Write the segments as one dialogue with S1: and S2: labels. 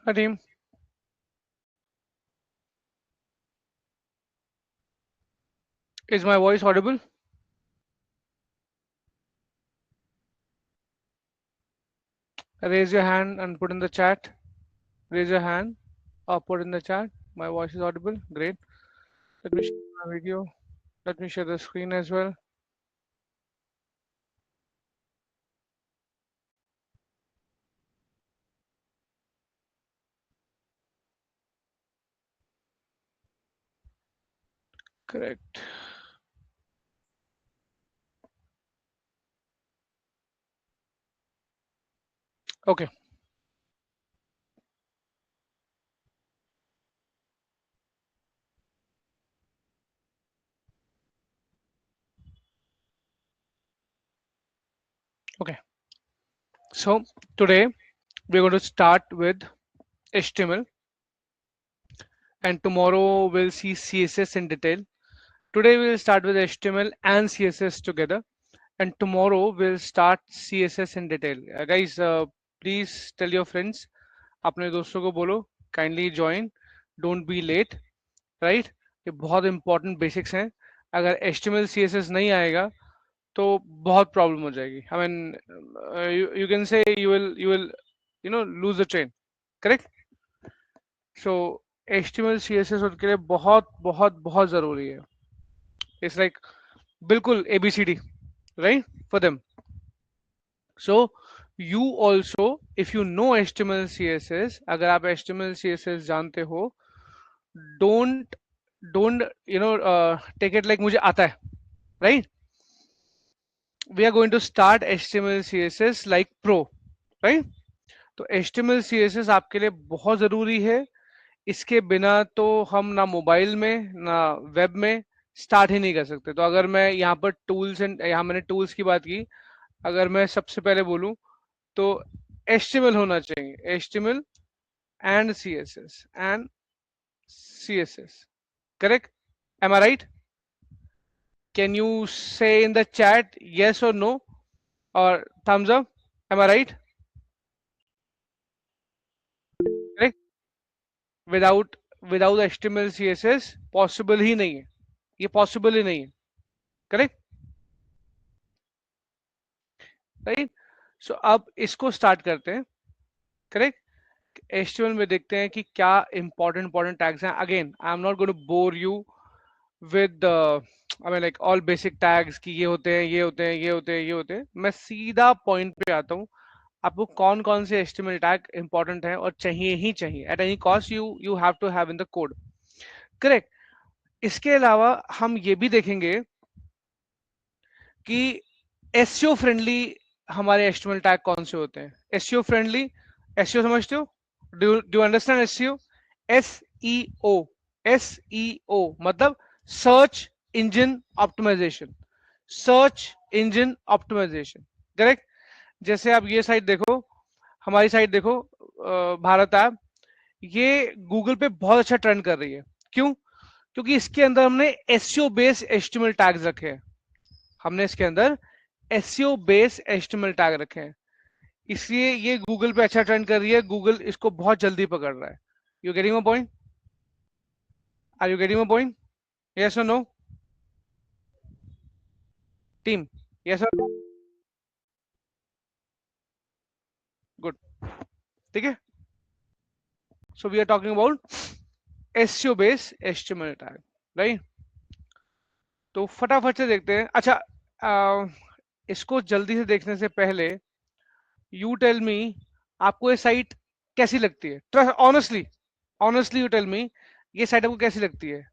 S1: Hi team. Is my voice audible? Raise your hand and put in the chat. Raise your hand or put in the chat. My voice is audible. Great. Let me share my video. Let me share the screen as well. Correct. Okay. Okay. So today we're going to start with HTML and tomorrow we'll see CSS in detail. Today we'll start with HTML and CSS together, and tomorrow we'll start CSS in detail. Guys, please tell your friends, अपने दोस्तों को बोलो, kindly join, don't be late, right? ये बहुत important basics हैं. अगर HTML CSS नहीं आएगा तो बहुत प्रॉब्लम हो जाएगी. I mean, you can say you will lose the train, correct? So HTML CSS उनके लिए बहुत बहुत बहुत जरूरी है. It's like बिल्कुल ABCD, right, for them. So you also, if you know HTML CSS, अगर आप HTML CSS जानते हो, don't don't take it like मुझे आता है, right? We are going to start HTML CSS like pro, right? तो HTML CSS आपके लिए बहुत जरूरी है. इसके बिना तो हम ना मोबाइल में ना वेब में स्टार्ट ही नहीं कर सकते. तो अगर मैं यहाँ पर टूल्स एंड यहाँ मैंने टूल्स की बात की, अगर मैं सबसे पहले बोलूँ तो HTML होना चाहिए. HTML and CSS. Correct? Am I right? Can you say in the chat yes or no or thumbs up? Am I right? Correct? Without without HTML CSS possible ही नहीं है. ये possible ही नहीं है. Correct? Right? So अब इसको start करते हैं. Correct? HTML में देखते हैं कि क्या important tags हैं. Again, I'm not going to bore you with I mean like all basic tags कि ये होते हैं, ये होते हैं, ये होते हैं, ये होते हैं. मैं सीधा पॉइंट पे आता हूँ. आपको कौन कौन से HTML टैग इंपॉर्टेंट है और चाहिए ही चाहिए. At any cost you have to have in the code. Correct. इसके अलावा हम ये भी देखेंगे कि एसईओ फ्रेंडली हमारे HTML टैग कौन से होते हैं. एसईओ फ्रेंडली, एसईओ समझते हो? Do understand SEO? SEO, SEO मतलब search engine optimisation. Search engine optimization. Correct. जैसे आप ये साइट देखो, हमारी साइट देखो, भारत ऐप, ये गूगल पे बहुत अच्छा ट्रेंड कर रही है. क्यों? क्योंकि इसके अंदर हमने एसईओ बेस्ड HTML टैग्स रखे हैं. हमने इसके अंदर एसईओ बेस्ड HTML टैग रखे हैं, इसलिए ये गूगल पे अच्छा ट्रेंड कर रही है. गूगल इसको बहुत जल्दी पकड़ रहा है. You getting my point? Are you getting my point? Yes और नो टीम? यस और नो? गुड. ठीक है. So we are talking about SEO based HTML tag, right? तो फटाफट से देखते हैं. अच्छा, इसको जल्दी से देखने से पहले यू टेल मी, आपको ये साइट कैसी लगती है? Trust, honestly, honestly you tell me, ये साइट आपको कैसी लगती है?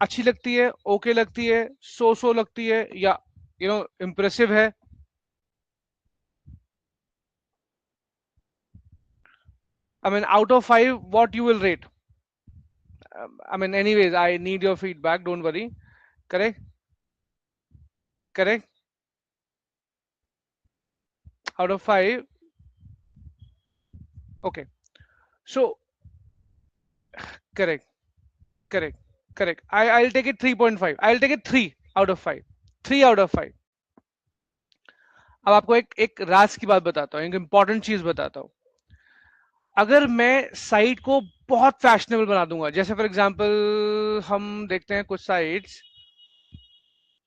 S1: अच्छी लगती है, ओके लगती है, सो लगती है, या इम्प्रेसिव है? I mean, out of 5, what you will rate? I mean, anyways, I need your feedback. Don't worry. Correct? Correct? Out of 5. Okay. So, correct, correct, correct. I'll take it 3.5. I'll take it 3 out of 5. 3 out of 5. अब आपको एक एक राज की बात बताता हूँ, एक important चीज बताता हूँ. अगर मैं साइट को बहुत फैशनेबल बना दूंगा, जैसे फॉर एग्जांपल हम देखते हैं कुछ sites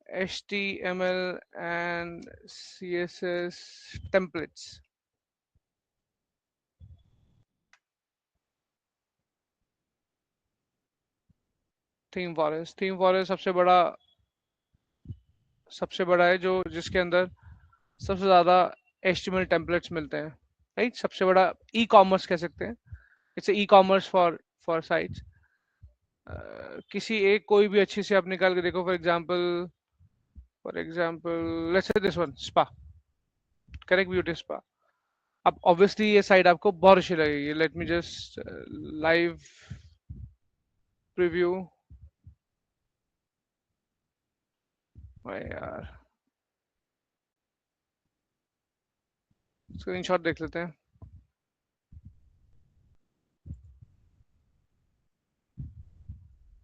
S1: HTML and CSS templates. Theme forest सबसे बड़ा है, जो जिसके अंदर सबसे ज्यादा HTML टेम्पलेट्स मिलते हैं, राइट। सबसे बड़ा ई कॉमर्स कह सकते हैं, it's e commerce for sites. किसी एक कोई भी अच्छी सी आप निकाल के देखो, for example let's say this one, spa, correct, beauty spa. अब ऑब्वियसली ये साइट आपको बहुत अच्छी लगेगी। Let me just live preview. यार स्क्रीनशॉट देख लेते हैं।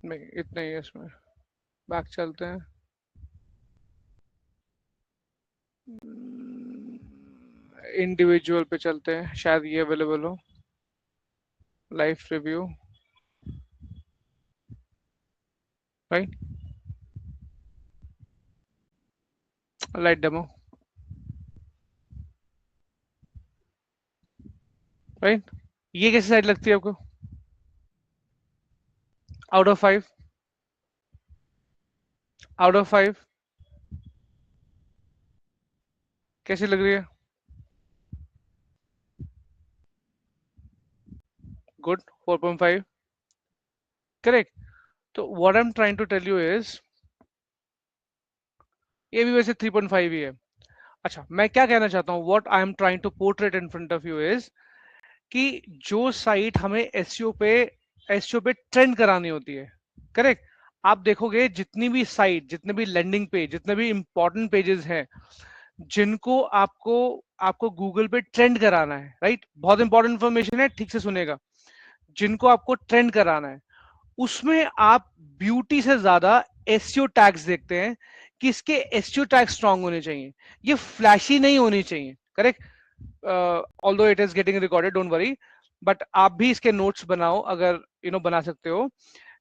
S1: नहीं, इतना ही है इसमें। बैक चलते हैं। इंडिविजुअल पे चलते हैं, शायद ये अवेलेबल हो। Live review, right, light demo, right. ये कैसी साइट लगती है आपको? आउट ऑफ 5, आउट ऑफ 5 कैसी लग रही है? Good, 4.5, correct. तो what I am trying to tell you is, ये भी वैसे 3.5 ही है। अच्छा, मैं क्या कहना चाहता हूँ, what I am trying to portrait in front of you is कि जो साइट हमें एसईओ पे ट्रेंड करानी होती है, करेक्ट। आप देखोगे जितनी भी साइट, जितने भी लैंडिंग पेज, जितने भी इंपॉर्टेंट पेजेस हैं, जिनको आपको आपको गूगल पे ट्रेंड कराना है, राइट, बहुत इंपॉर्टेंट इंफॉर्मेशन है, ठीक से सुनेगा। जिनको आपको ट्रेंड कराना है, उसमें आप ब्यूटी से ज्यादा एसईओ टैग्स देखते हैं कि इसके एसईओ टैग स्ट्रांग होने चाहिए, ये फ्लैशी नहीं होनी चाहिए, correct. Although it is getting recorded, don't worry, but आप भी इसके नोट्स बनाओ अगर बना सकते हो,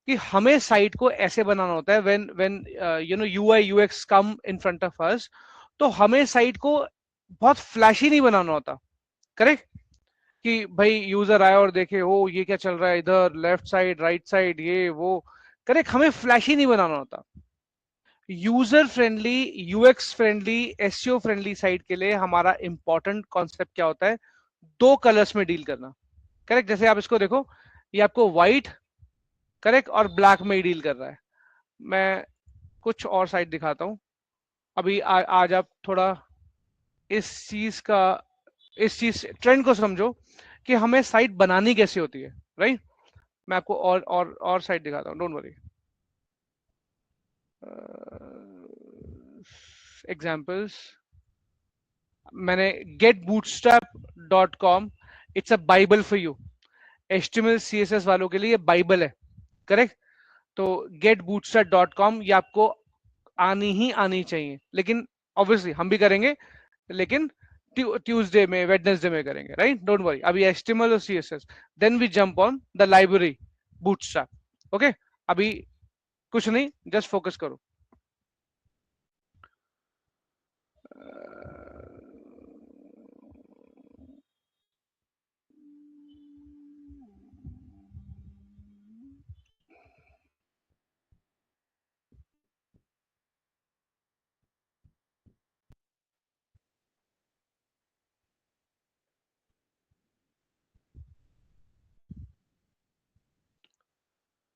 S1: कि हमें साइट को ऐसे बनाना होता है when when UI UX come in front of us, तो हमें साइट को बहुत फ्लैशी नहीं बनाना होता, करेक्ट। कि भाई यूजर आया और देखे, ओ ये क्या चल रहा है इधर, लेफ्ट साइड, राइट साइड, ये वो, करेक्ट, हमें फ्लैशी नहीं बनाना होता। User friendly, UX friendly, SEO friendly site के लिए हमारा इंपॉर्टेंट कॉन्सेप्ट क्या होता है? दो कलर्स में डील करना, करेक्ट। जैसे आप इसको देखो, ये आपको व्हाइट, करेक्ट, और ब्लैक में ही डील कर रहा है। मैं कुछ और साइट दिखाता हूँ। अभी आज आप थोड़ा इस चीज का इस चीज ट्रेंड को समझो कि हमें साइट बनानी कैसे होती है, राइट। मैं आपको और साइट दिखाता हूँ, डोंट वरी। एग्जाम्पल्स, मैंने getbootstrap.com, it's a Bible for you. HTML CSS वालों के लिए बाइबल है, करेक्ट। तो getbootstrap.com ये आपको आनी ही आनी चाहिए, लेकिन ऑब्वियसली हम भी करेंगे, लेकिन ट्यूसडे में, वेडनेसडे में करेंगे, राइट, डोंट वरी। अभी HTML और CSS, then we jump on the library Bootstrap, okay. अभी कुछ नहीं, जस्ट फोकस करो।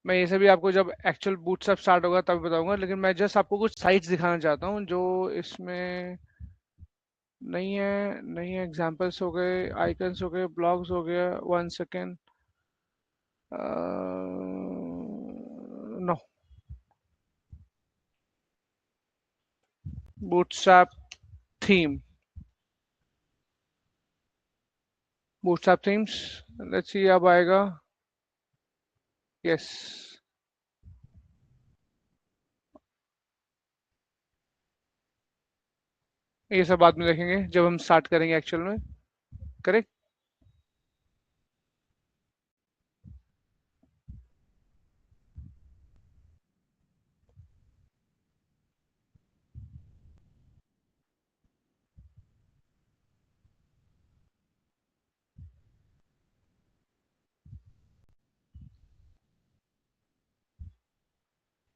S1: मैं ये सभी आपको जब एक्चुअल बूटस्ट्रैप स्टार्ट होगा तब बताऊंगा, लेकिन मैं जस्ट आपको कुछ साइट्स दिखाना चाहता हूँ जो इसमें नहीं है। एग्जांपल्स हो गए, आइकन्स हो गए, ब्लॉग्स हो गया, 1 second, no, Bootstrap theme, Bootstrap themes, let's see अब आएगा, यस। ये सब बाद में देखेंगे जब हम स्टार्ट करेंगे एक्चुअल में, करेक्ट।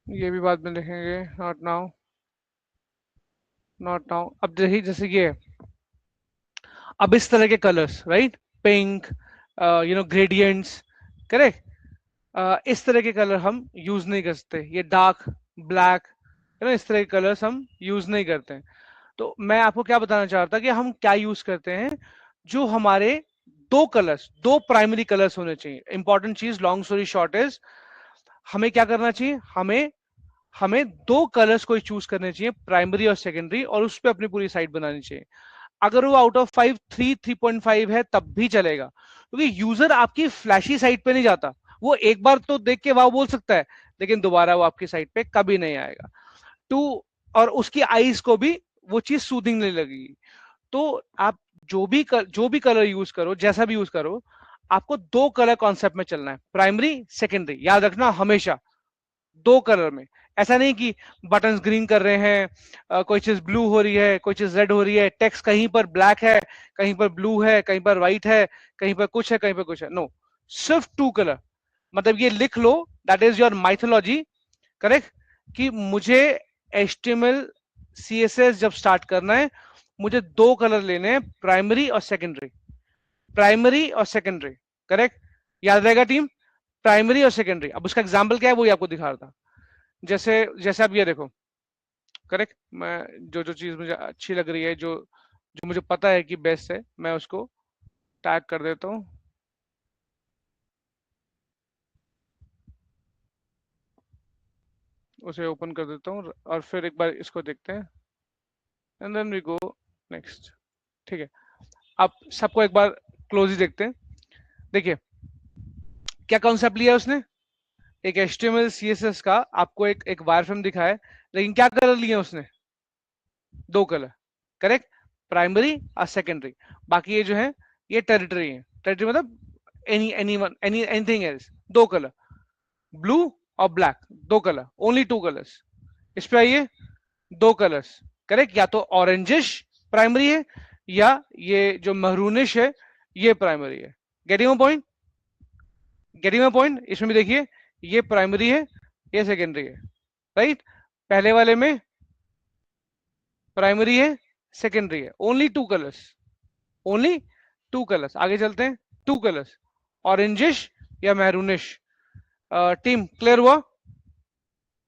S1: ये भी बाद में देखेंगे, नॉट नाउ, नॉट नाउ। अब देखिए जैसे ये है, अब इस तरह के colours, right, pink, gradients, correct, इस तरह के कलर हम यूज नहीं कर सकते, ये डार्क ब्लैक, है ना, इस तरह के कलर्स हम यूज नहीं करते हैं। तो मैं आपको क्या बताना चाह रहा था कि हम क्या यूज करते हैं, जो हमारे दो कलर्स, दो प्राइमरी कलर्स होने चाहिए। इंपॉर्टेंट चीज, लॉन्ग स्टोरी शॉर्ट इज, हमें क्या करना चाहिए, हमें हमें दो कलर्स को चूज करने चाहिए, प्राइमरी और सेकेंडरी, और उस पर अपनी पूरी साइट बनानी चाहिए। अगर वो आउट ऑफ 5 3.5 है तब भी चलेगा, क्योंकि यूजर आपकी फ्लैशी साइट पे नहीं जाता। वो एक बार तो देख के वाह बोल सकता है, लेकिन दोबारा वो आपकी साइट पे कभी नहीं आएगा। टू, और उसकी आईज को भी वो चीज सूदिंग नहीं लगेगी। तो आप जो भी कलर यूज करो, जैसा भी यूज करो, आपको दो कलर कॉन्सेप्ट में चलना है, प्राइमरी सेकेंडरी, याद रखना हमेशा दो कलर में। ऐसा नहीं कि बटन्स ग्रीन कर रहे हैं, कोई चीज ब्लू हो रही है, कोई चीज रेड हो रही है, टेक्स्ट कहीं पर ब्लैक है, कहीं पर ब्लू है, कहीं पर व्हाइट है, कहीं पर कुछ है, कहीं पर कुछ है, नो, सिर्फ टू कलर। मतलब ये लिख लो, that is your mythology, correct, कि मुझे HTML CSS जब स्टार्ट करना है, मुझे दो कलर लेने हैं, प्राइमरी और सेकेंडरी, प्राइमरी और सेकेंडरी, करेक्ट, याद रहेगा टीम, प्राइमरी और सेकेंडरी। अब उसका एग्जाम्पल क्या है, वो ही आपको दिखा रहा था। जैसे जैसे आप ये देखो, करेक्ट, मैं जो जो चीज मुझे अच्छी लग रही है, जो जो मुझे पता है कि बेस्ट है, मैं उसको टैग कर देता हूँ। उसे ओपन कर देता हूँ और फिर एक बार इसको देखते हैं, and then we go next. ठीक है, अब सबको एक बार क्लोज ही देखते हैं। देखिए क्या कॉन्सेप्ट लिया उसने, एक HTML CSS का आपको एक वायरफ्रेम दिखा है, लेकिन क्या कलर लिए उसने, दो कलर, करेक्ट, प्राइमरी और सेकेंडरी। बाकी ये जो है ये टेरिटरी है, टेरिटरी मतलब एनीथिंग एल्स, दो कलर, ब्लू और ब्लैक, दो कलर, ओनली टू कलर्स। इस पे आइए, दो कलर्स, करेक्ट, या तो ऑरेंजिश प्राइमरी है, या ये जो महरूनिश है ये प्राइमरी है। Getting my point, getting my point, इसमें भी देखिए, ये प्राइमरी है, ये सेकेंडरी है, राइट। पहले वाले में प्राइमरी है, सेकेंडरी है, only two colours, only two colours. आगे चलते हैं, टू कलर्स, ऑरेंजिश या मैरूनिश। टीम क्लियर हुआ,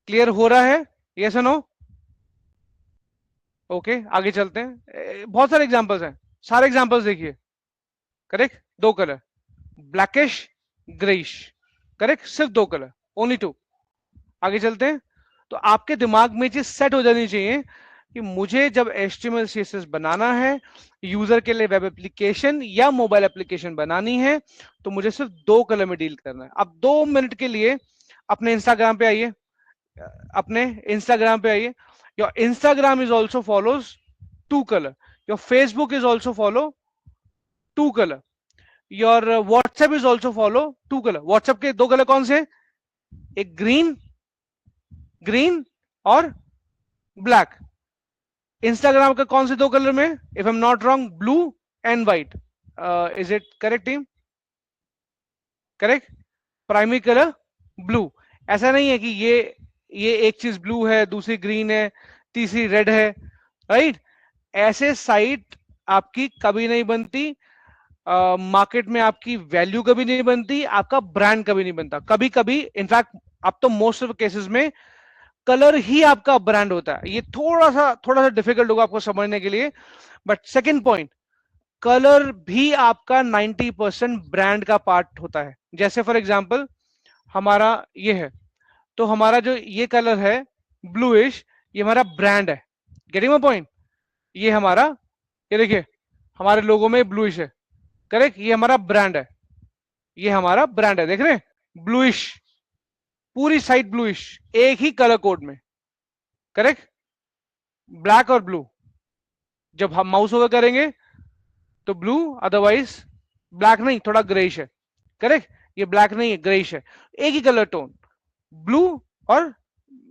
S1: क्लियर हो रहा है, यस और नो? ओके, आगे चलते हैं। बहुत सारे एग्जांपल्स हैं, सारे एग्जांपल्स देखिए, करेक्ट, दो कलर, ब्लैकिश, ग्रेइश, करेक्ट, सिर्फ दो कलर, ओनली टू। आगे चलते हैं। तो आपके दिमाग में चीज सेट हो जानी चाहिए कि मुझे जब HTML CSS बनाना है, यूजर के लिए वेब एप्लीकेशन या मोबाइल एप्लीकेशन बनानी है, तो मुझे सिर्फ दो कलर में डील करना है। अब 2 मिनट के लिए अपने इंस्टाग्राम पे आइए, अपने इंस्टाग्राम पे आइए। Your Instagram is also follows to colour, your Facebook is also follow to colour, your WhatsApp is also follow to colour. WhatsApp के दो कलर कौन से, एक ग्रीन, ग्रीन और ब्लैक। इंस्टाग्राम का कौन से दो कलर में, if I am not wrong, blue and white. Is it correct team, correct, primary colour blue. ऐसा नहीं है कि ये एक चीज ब्लू है, दूसरी ग्रीन है, तीसरी रेड है, राइट। ऐसे साइट आपकी कभी नहीं बनती, मार्केट में आपकी वैल्यू कभी नहीं बनती, आपका ब्रांड कभी नहीं बनता। कभी कभी इनफैक्ट अब तो मोस्ट ऑफ केसेस में कलर ही आपका ब्रांड होता है। ये थोड़ा सा डिफिकल्ट होगा आपको समझने के लिए, बट सेकंड पॉइंट, कलर भी आपका 90% ब्रांड का पार्ट होता है। जैसे फॉर एग्जांपल हमारा ये है, तो हमारा जो ये कलर है ब्लूइश, ये हमारा ब्रांड है। गेटिंग माय पॉइंट, ये हमारा, ये देखिए हमारे लोगो में ब्लूइश है, करेक्ट, ये हमारा ब्रांड है, ये हमारा ब्रांड है, देख रहे हैं, ब्लूइश, पूरी साइड ब्लूइश, एक ही कलर कोड में, करेक्ट, ब्लैक और ब्लू। जब हम माउस ओवर करेंगे तो ब्लू, अदरवाइज ब्लैक नहीं, थोड़ा ग्रेइश है, करेक्ट, ये ब्लैक नहीं है, ग्रेइश है, एक ही कलर टोन, ब्लू और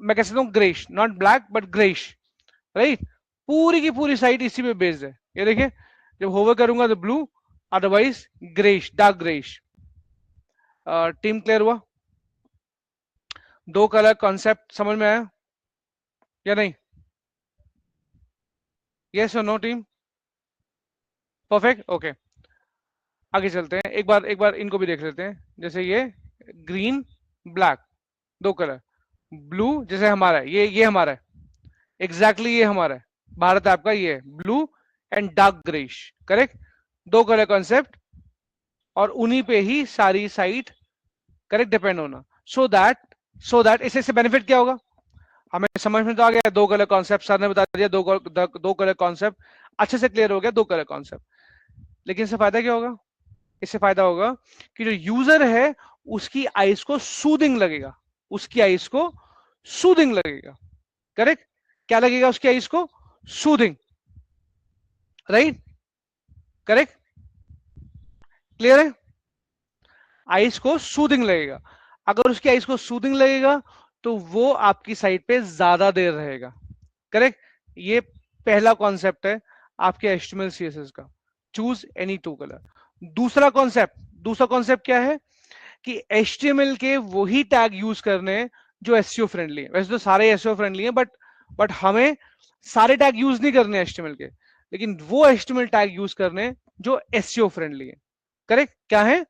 S1: मैं कह सकता हूं greyish, not black but greyish, right. पूरी की पूरी साइड इसी पे बेस्ड है। ये देखिए, जब होवर करूंगा तो blue, otherwise greyish, dark greyish. Team clear हुआ? दो कलर कॉन्सेप्ट समझ में आया या नहीं? यस और नो टीम? Perfect, okay. आगे चलते हैं, एक बार इनको भी देख लेते हैं। जैसे ये ग्रीन ब्लैक, दो कलर। ब्लू जैसे हमारा है, ये हमारा है, एग्जैक्टली ये हमारा है, भारत आपका ये है blue and dark greyish, correct. दो कलर कॉन्सेप्ट और उन्हीं पे ही सारी साइट करेक्ट डिपेंड होना। सो दैट इससे बेनिफिट क्या होगा, हमें समझ में तो आ गया। दो कलर कॉन्सेप्ट सर ने बता दिया, दो कलर कॉन्सेप्ट अच्छे से क्लियर हो गया, दो कलर कॉन्सेप्ट। लेकिन इससे फायदा क्या होगा? इससे फायदा होगा कि जो यूजर है उसकी आइज को सूदिंग लगेगा, उसकी आइज को सूदिंग लगेगा, करेक्ट। क्या लगेगा उसकी आइज को? सूदिंग, राइट, करेक्ट, क्लियर है? आइस को सूदिंग लगेगा। अगर उसकी आइस को सूदिंग लगेगा तो वो आपकी साइड पे ज्यादा देर रहेगा, करेक्ट। ये पहला कॉन्सेप्ट है आपके एचटीएमएल सीएसएस का, चूज एनी टू कलर। दूसरा कॉन्सेप्ट क्या है कि एचटीएमएल के वही टैग यूज करने हैं जो एसईओ फ्रेंडली है। वैसे तो सारे एसईओ फ्रेंडली हैं, बट हमें सारे टैग यूज नहीं करने एचटीएमएल के, लेकिन वो एचटीएमएल टैग यूज करने हैं जो एसईओ फ्रेंडली है, करेक्ट। क्या है,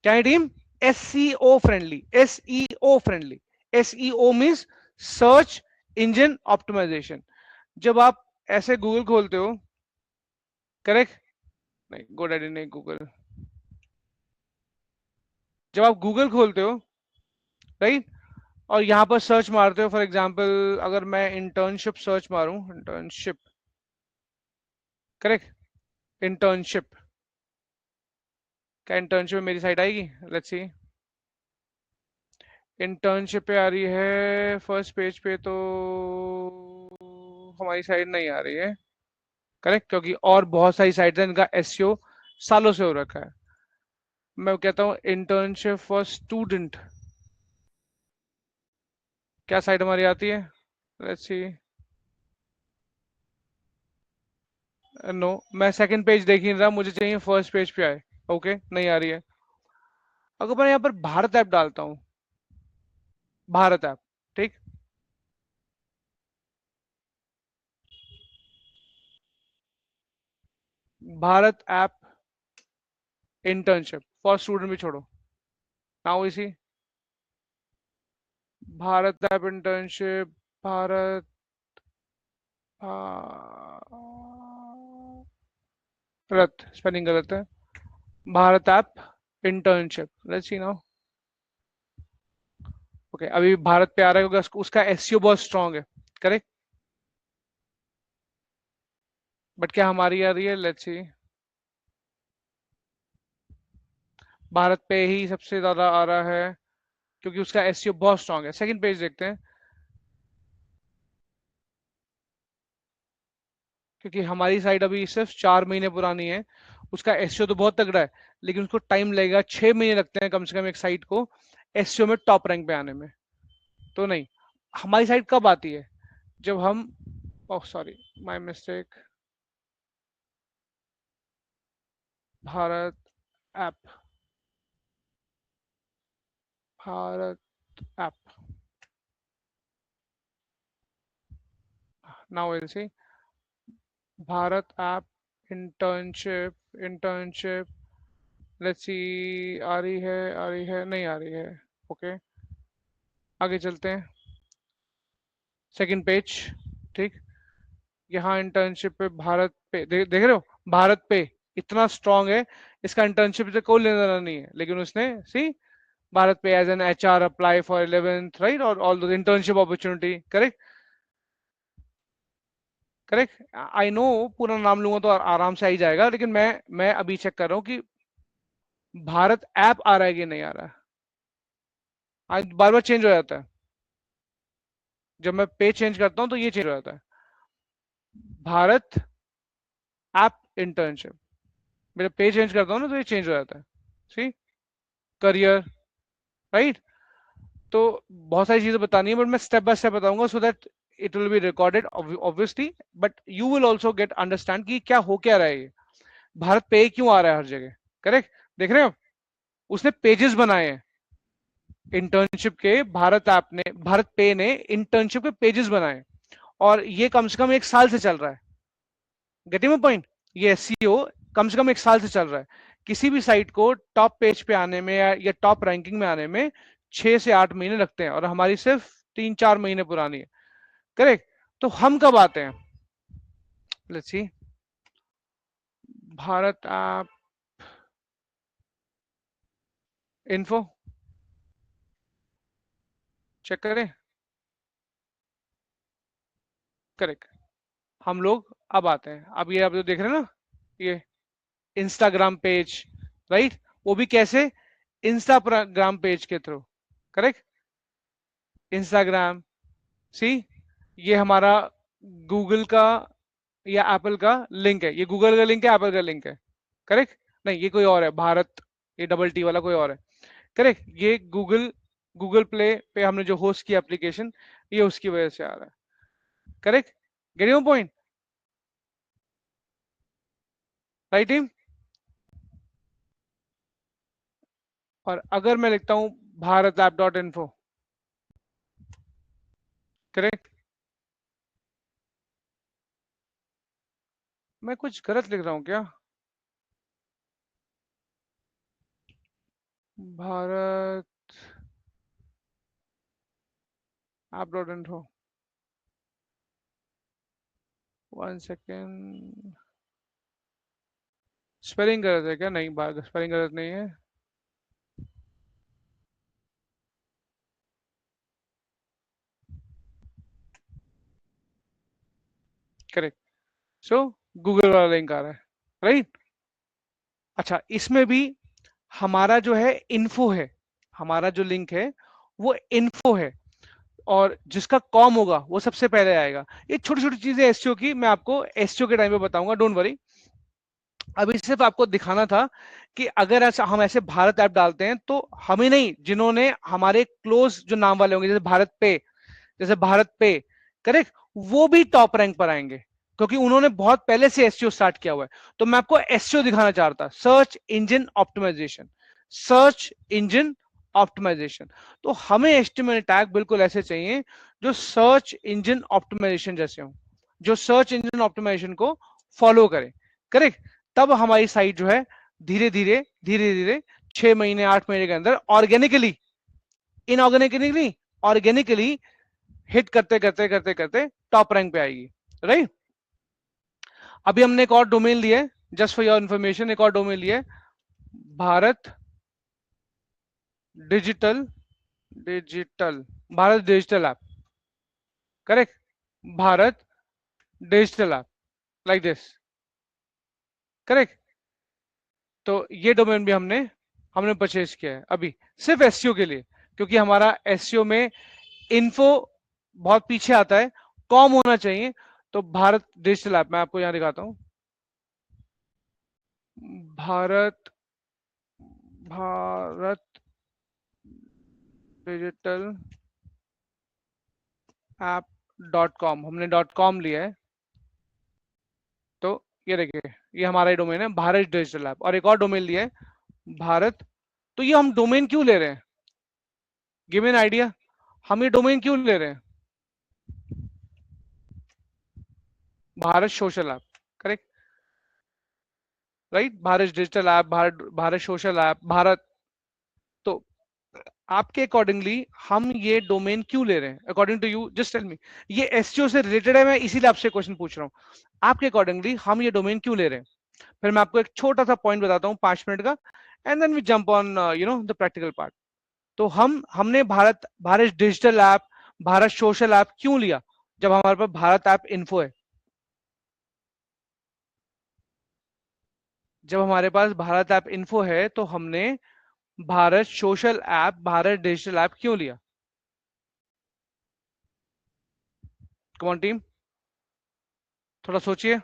S1: क्या है team? SEO friendly, SEO friendly. SEO means search engine optimisation. जब आप ऐसे गूगल खोलते हो, करेक्ट, नहीं गोडैडी नहीं, गूगल, जब आप गूगल खोलते हो, राइट, और यहां पर सर्च मारते हो, फॉर एग्जांपल अगर मैं इंटर्नशिप सर्च मारूं, इंटर्नशिप, करेक्ट, इंटर्नशिप, क्या इंटर्नशिप मेरी साइट आएगी? लेट्स सी, इंटर्नशिप पे आ रही है फर्स्ट पेज पे, तो हमारी साइट नहीं आ रही है, करेक्ट, क्योंकि और बहुत सारी साइट्स हैं इनका एसईओ सालों से हो रखा है। मैं कहता हूँ इंटर्नशिप फॉर स्टूडेंट, क्या साइट हमारी आती है? लेट्स सी, नो, मैं सेकंड पेज देख ही नहीं रहा, मुझे चाहिए फर्स्ट पेज पे आए। ओके, नहीं आ रही है। अगर मैं यहाँ पर भारत ऐप डालता हूँ, भारत ऐप, ठीक, Bharat app internship for student भी छोड़ो, नाउ इसी Bharat app internship, Bharat, Bharat spelling गलत है, Bharat app internship, let's C now. Okay, अभी भारत पे आ रहा है क्योंकि उसका एसईओ बहुत स्ट्रांग है, करेक्ट। बट क्या हमारी आ रही है? लेट्स सी, भारत पे ही सबसे ज्यादा आ रहा है क्योंकि उसका एसईओ बहुत स्ट्रांग है। सेकंड पेज देखते हैं, क्योंकि हमारी साइट अभी सिर्फ 4 महीने पुरानी है, उसका एसईओ तो बहुत तगड़ा है, लेकिन उसको टाइम लगेगा, 6 महीने लगते हैं कम से कम एक साइट को एसईओ में टॉप रैंक पे आने में। तो नहीं, हमारी साइट कब आती है? जब हम, oh sorry, my mistake, Bharat app, Bharat app, now will see, Bharat app internship, internship, let's see, आ रही है, आ रही है, नहीं आ रही है। ओके, आगे चलते हैं, सेकंड पेज, ठीक, यहाँ इंटर्नशिप पे भारत पे देख रहे हो, भारत पे इतना स्ट्रांग है, इसका इंटर्नशिप से कोई लेना देना नहीं है, लेकिन उसने सी भारत पे as an HR apply for 11th, right, और all the internship opportunity, correct, correct. I know पूरा नाम लूंगा तो आराम से आ ही जाएगा, लेकिन मैं अभी चेक कर रहा हूँ कि भारत ऐप आ रहा है कि नहीं आ रहा है। आज बार बार चेंज हो जाता है, जब मैं पेज चेंज करता हूँ तो ये चेंज हो जाता है, भारत ऐप इंटर्नशिप, मेरा पेज चेंज करता हूँ ना तो ये चेंज हो जाता है, सी, करियर, राइट। तो बहुत सारी चीजें बतानी है, बट मैं स्टेप बाय स्टेप बताऊंगा so that it will be recorded obviously, but you will also get understand कि क्या हो क्या रहा है ये, भारत पे क्यों आ रहा है हर जगह, करेक्ट। देख रहे हो, उसने पेजेस बनाए हैं, इंटर्नशिप के भारत पे ने इंटर्नशिप के पेजेस बनाए, और ये कम से कम 1 साल से चल रहा है। Getting my point? ये एसईओ कम से कम 1 साल से चल रहा है। किसी भी साइट को टॉप पेज पे आने में या टॉप रैंकिंग में आने में 6 से 8 महीने लगते हैं, और हमारी सिर्फ 3-4 महीने पुरानी है। करेक्ट? तो हम कब आते हैं? Let's see, Bharat app info check करें। करेक्ट, हम लोग अब आते हैं। अब ये आप जो देख रहे हैं ना, ये इंस्टाग्राम पेज, राइट? वो भी कैसे? इंस्टाग्राम पेज के थ्रू। करेक्ट? इंस्टाग्राम, सी, ये हमारा गूगल का या एप्पल का लिंक है। ये गूगल का लिंक है, एप्पल का लिंक है। करेक्ट? नहीं, ये कोई और है, भारत, ये डबल टी वाला कोई और है। करेक्ट? ये गूगल, गूगल प्ले पे हमने जो होस्ट किया एप्लीकेशन, ये उसकी वजह से आ रहा है। Correct? Getting point? Right team? और अगर मैं लिखता हूं Bharat app dot info, correct? मैं कुछ गलत लिख रहा हूं क्या? Bharat app dot info, 1 second. Spelling गलत है क्या? नहीं, स्पेलिंग गलत नहीं है। करेक्ट। सो गूगल वाला लिंक आ रहा है, राइट? अच्छा, इसमें भी हमारा जो है इन्फो है, हमारा जो लिंक है वो इन्फो है, और जिसका कॉम होगा वो सबसे पहले आएगा। ये छोटी छोटी चीजें एसईओ की मैं आपको एसईओ के टाइम पे बताऊंगा, डोंट वरी। अभी सिर्फ आपको दिखाना था कि अगर ऐसा हम ऐसे भारत ऐप डालते हैं तो हमें नहीं, जिन्होंने हमारे क्लोज जो नाम वाले होंगे, जैसे भारत पे, करेक्ट, वो भी टॉप रैंक पर आएंगे, क्योंकि उन्होंने बहुत पहले से एसईओ स्टार्ट किया हुआ है। तो मैं आपको एसईओ दिखाना चाह रहा था, search engine optimisation, search engine optimisation. तो हमें एचटीएमएल टैग बिल्कुल ऐसे चाहिए जो सर्च इंजन ऑप्टिमाइजेशन जैसे हो, जो सर्च इंजन ऑप्टिमाइजेशन को फॉलो करे। करेक्ट? तब हमारी साइट जो है धीरे धीरे 6 महीने 8 महीने के अंदर ऑर्गेनिकली, इनऑर्गेनिकली, ऑर्गेनिकली हिट करते करते करते करते टॉप रैंक पे आएगी, राइट? अभी हमने एक और डोमेन लिया है, जस्ट फॉर योर इंफॉर्मेशन, एक और डोमेन लिया है, Bharat digital, digital, Bharat digital app. Correct? Bharat digital app, like this. Correct? तो ये डोमेन भी हमने हमने परचेज किया है अभी, सिर्फ एसईओ के लिए, क्योंकि हमारा एसईओ में इन्फो बहुत पीछे आता है, कॉम होना चाहिए। तो भारत डिजिटल ऐप मैं आपको यहां दिखाता हूं, Bharat, Bharat digital app dot com, हमने डॉट कॉम लिया है। तो ये देखिए, ये हमारा ही डोमेन है, भारत डिजिटल ऐप, और एक और डोमेन लिया है, भारत। तो ये हम डोमेन क्यों ले रहे हैं? गिव मी एन आइडिया, हम ये डोमेन क्यों ले रहे हैं? Bharat social app, correct, right? Bharat digital app, Bharat, Bharat social app, Bharat. तो आपके अकॉर्डिंगली हम ये डोमेन क्यों ले रहे हैं? According to you, just tell me. ये एसईओ से रिलेटेड है, मैं इसीलिए आपसे क्वेश्चन पूछ रहा हूँ। आपके अकॉर्डिंगली हम ये डोमेन क्यों ले रहे हैं? फिर मैं आपको एक छोटा सा पॉइंट बताता हूँ, 5 मिनट का, and then we jump on the practical part. तो हमने Bharat, Bharat digital app, Bharat social app क्यों लिया जब हमारे पास भारत ऐप इन्फो है? जब हमारे पास भारत ऐप इन्फो है तो हमने Bharat social app, Bharat digital app क्यों लिया? कम ऑन टीम, थोड़ा सोचिए।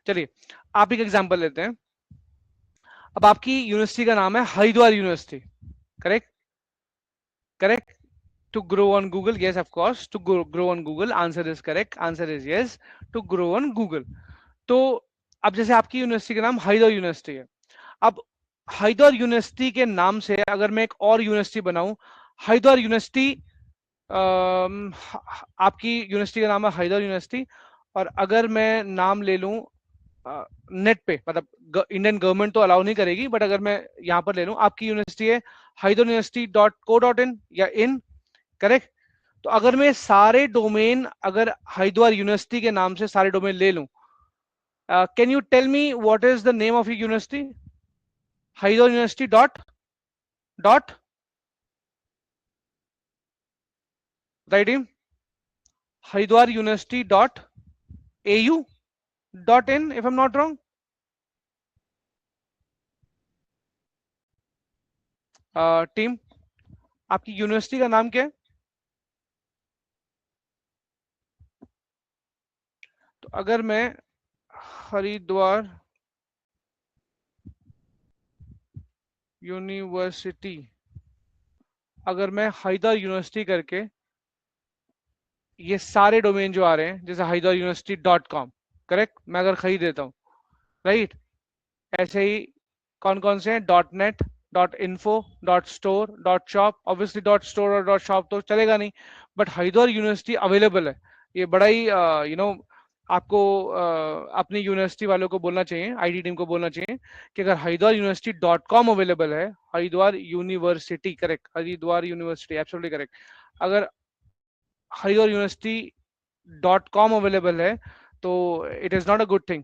S1: चलिए, आप एक एग्जांपल लेते हैं। अब आपकी यूनिवर्सिटी का नाम है Haridwar university, correct? Correct? to grow on Google, yes, of course, to grow on Google, answer is correct, answer is yes, to grow on Google। तो अब जैसे आपकी यूनिवर्सिटी का नाम हरिद्वार यूनिवर्सिटी है, अब हरिद्वार यूनिवर्सिटी के नाम से अगर मैं एक और यूनिवर्सिटी बनाऊं, हरिद्वार यूनिवर्सिटी, आपकी यूनिवर्सिटी का नाम है हरिद्वार यूनिवर्सिटी, और अगर मैं नाम ले लूं नेट पे, मतलब इंडियन गवर्नमेंट तो अलाउ नहीं करेगी, बट अगर मैं यहाँ पर ले लूं, आपकी यूनिवर्सिटी है हरिद्वार यूनिवर्सिटी .co.in या इन, करेक्ट? तो अगर मैं सारे डोमेन, अगर हरिद्वार यूनिवर्सिटी के नाम से सारे डोमेन ले लूं, can you tell me what is the name of your university? Haridwar university dot dot right in, Haridwar university .au .in if I'm not wrong. Team, आपकी यूनिवर्सिटी का नाम क्या है? तो अगर मैं हरिद्वार यूनिवर्सिटी, अगर मैं हरिद्वार यूनिवर्सिटी करके ये सारे डोमेन जो आ रहे हैं, जैसे हरिद्वार यूनिवर्सिटी .com, करेक्ट, मैं अगर खरीद देता हूँ, राइट, ऐसे ही कौन कौन से हैं? .net, .info, .store, .shop, obviously .store और .shop तो चलेगा नहीं, बट हरिद्वार यूनिवर्सिटी अवेलेबल है। ये बड़ा ही आपको अपनी यूनिवर्सिटी वालों को बोलना चाहिए, आईटी टीम को बोलना चाहिए कि अगर हरिद्वार यूनिवर्सिटी .com अवेलेबल है, Haridwar university, correct, Haridwar university absolutely correct, अगर हरिद्वार यूनिवर्सिटी .com अवेलेबल है, तो it is not a good thing.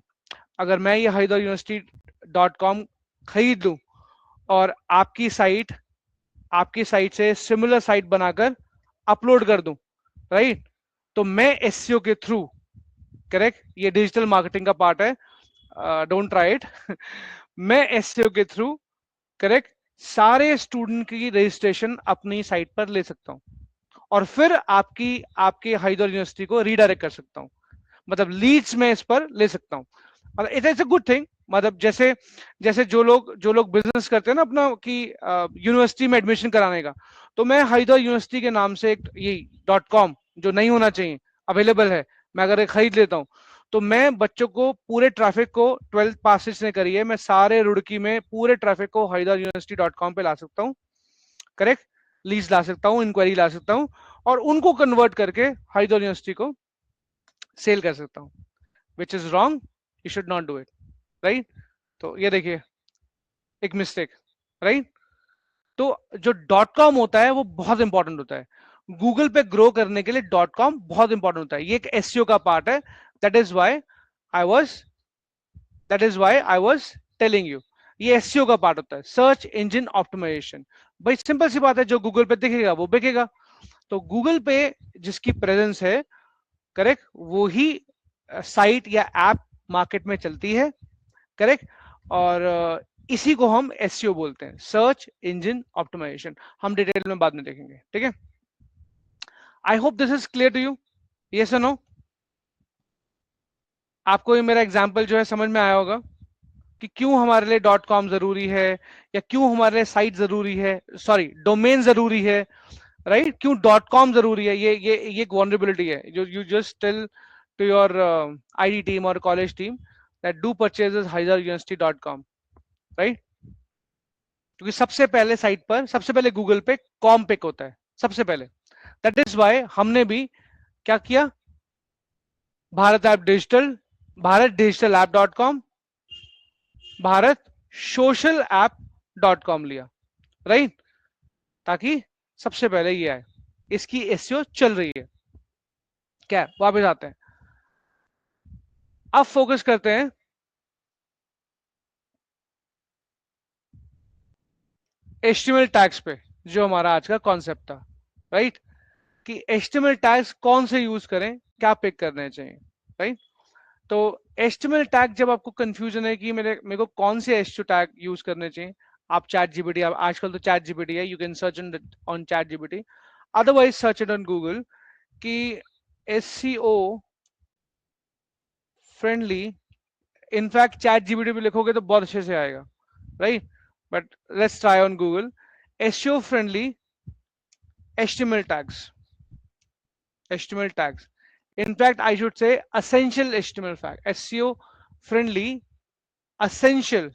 S1: अगर मैं ये हरिद्वार यूनिवर्सिटी .com खरीद लूँ और आपकी साइट से सिमिलर साइट बनाकर अपलोड कर दूं, राइट, तो मैं एसईओ के थ्रू, करेक्ट, ये डिजिटल मार्केटिंग का पार्ट है, डोंट ट्राई इट। मैं एसईओ के थ्रू, करेक्ट, सारे स्टूडेंट की रजिस्ट्रेशन अपनी साइट पर ले सकता हूं, और फिर आपकी हरिद्वार यूनिवर्सिटी को रीडायरेक्ट कर सकता हूं, मतलब लीड्स में इस पर ले सकता हूं, मतलब it is a good thing. मतलब जैसे जैसे जो लोग बिजनेस करते हैं ना अपना, कि यूनिवर्सिटी में एडमिशन कराने का, तो मैं हरिद्वार यूनिवर्सिटी के नाम से एक ये .com, जो नहीं होना चाहिए, अवेलेबल है, मैं अगर खरीद लेता हूँ, तो मैं बच्चों को पूरे ट्रैफिक को, 12th पासिस ने करी है, मैं सारे रुड़की में पूरे ट्रैफिक को हरिद्वार यूनिवर्सिटी .com पे ला सकता हूँ, करेक्ट, लीज ला सकता हूँ, इंक्वायरी ला सकता हूँ, और उनको कन्वर्ट करके हरिद्वार यूनिवर्सिटी को सेल कर सकता हूँ, which is wrong, you should not do it, right. तो ये देखिए एक मिस्टेक, राइट। तो जो .com होता है वो बहुत इंपॉर्टेंट होता है, गूगल पे ग्रो करने के लिए .com बहुत इंपॉर्टेंट होता है, ये एक एसईओ का पार्ट है, that is why I was that is why I was telling you, ये एसईओ का पार्ट होता है, सर्च इंजन ऑप्टिमाइजेशन। भाई सिंपल सी बात है, जो गूगल पे दिखेगा वो बिकेगा, तो गूगल पे जिसकी प्रेजेंस है, करेक्ट, वो ही साइट या ऐप मार्केट में चलती है, करेक्ट, और इसी को हम एसईओ बोलते हैं, सर्च इंजन ऑप्टिमाइजेशन। हम डिटेल में बाद में देखेंगे, ठीक है। I hope this is clear to you, yes और नो? आपको ये मेरा एग्जांपल जो है समझ में आया होगा कि क्यों हमारे लिए .com जरूरी है, या क्यों हमारे लिए साइट जरूरी है, सॉरी डोमेन जरूरी है, राइट, क्यों .com जरूरी है। ये एक वनरेबिलिटी है, जो you just tell to your IT team और college team that do purchases haidaruniversity.com, right, क्योंकि सबसे पहले साइट पर, सबसे पहले गूगल पे कॉम पिक होता है सबसे पहले, दैट इज वाई हमने भी क्या किया, Bharat app digital, Bharat digital app .com, Bharat social app .com लिया, राइट, ताकि सबसे पहले ये आए, इसकी एसईओ चल रही है। क्या, वापस आते हैं, अब फोकस करते हैं एचटीएमएल टैग्स पे, जो हमारा आज का कॉन्सेप्ट था, राइट, कि एचटीएमएल टैग्स कौन से यूज करें, क्या पिक करने चाहिए, राइट। तो एचटीएमएल टैग, जब आपको कंफ्यूजन है कि मेरे को कौन से एचटीएमएल टैग यूज करने चाहिए, आप चैट जीपीटी, आजकल तो चैट जीपीटी है, you can search on ChatGPT, otherwise search it on Google, कि SEO friendly, in fact ChatGPT पे लिखोगे तो बहुत अच्छे से आएगा, right, but let's try on Google, SEO friendly HTML tags, HTML tags. In fact, I should say essential HTML tag, SEO friendly, essential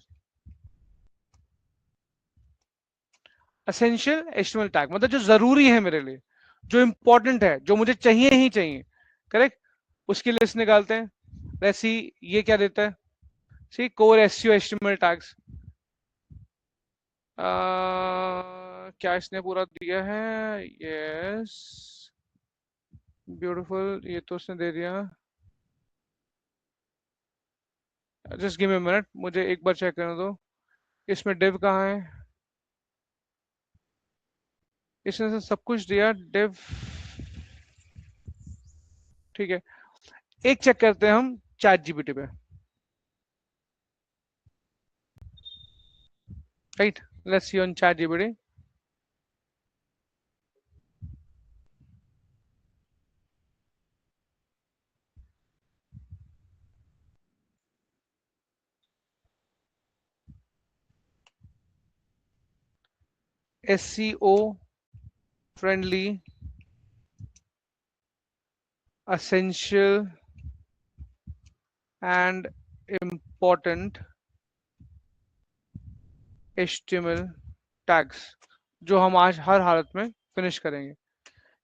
S1: essential HTML tag मतलब जो जरूरी है मेरे लिए, जो इंपॉर्टेंट है, जो मुझे चाहिए ही चाहिए, करेक्ट, उसकी लिस्ट निकालते हैं। वैसे ये क्या देता है, सी कोर एसईओ एचटीएमएल टैग्स, क्या इसने पूरा दिया है, यस, ब्यूटीफुल, ये तो उसने दे दिया। जस्ट गिव मी मिनट, मुझे एक बार चेक करने दो, इसमें डिव कहाँ है, इसने से सब कुछ दिया, डिव, ठीक है। एक चेक करते हैं हम चैट जीपीटी पे, right, let's see on chat GPT. SEO friendly, essential and important HTML tags, जो हम आज हर हालत में फिनिश करेंगे।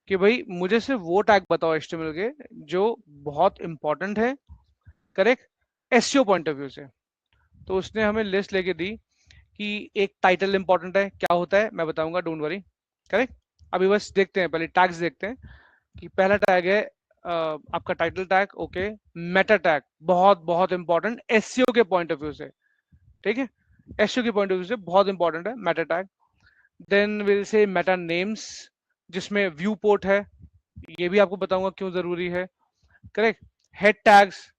S1: कि भाई मुझे सिर्फ वो टैग बताओ HTML के जो बहुत इंपॉर्टेंट है, correct, SEO point of view से। तो उसने हमें लिस्ट लेके दी कि एक टाइटल इंपॉर्टेंट है, क्या होता है मैं बताऊंगा, डोंट वरी, करेक्ट। अभी बस देखते हैं, पहले टैग्स देखते हैं कि पहला टैग है आपका title tag, okay. Meta tag बहुत बहुत इंपॉर्टेंट एसईओ के पॉइंट ऑफ व्यू से, ठीक है, एसईओ के पॉइंट ऑफ व्यू से बहुत इंपॉर्टेंट है meta tag. Then will say meta names, जिसमें व्यू पोर्ट है, ये भी आपको बताऊंगा क्यों जरूरी है, correct. Head tags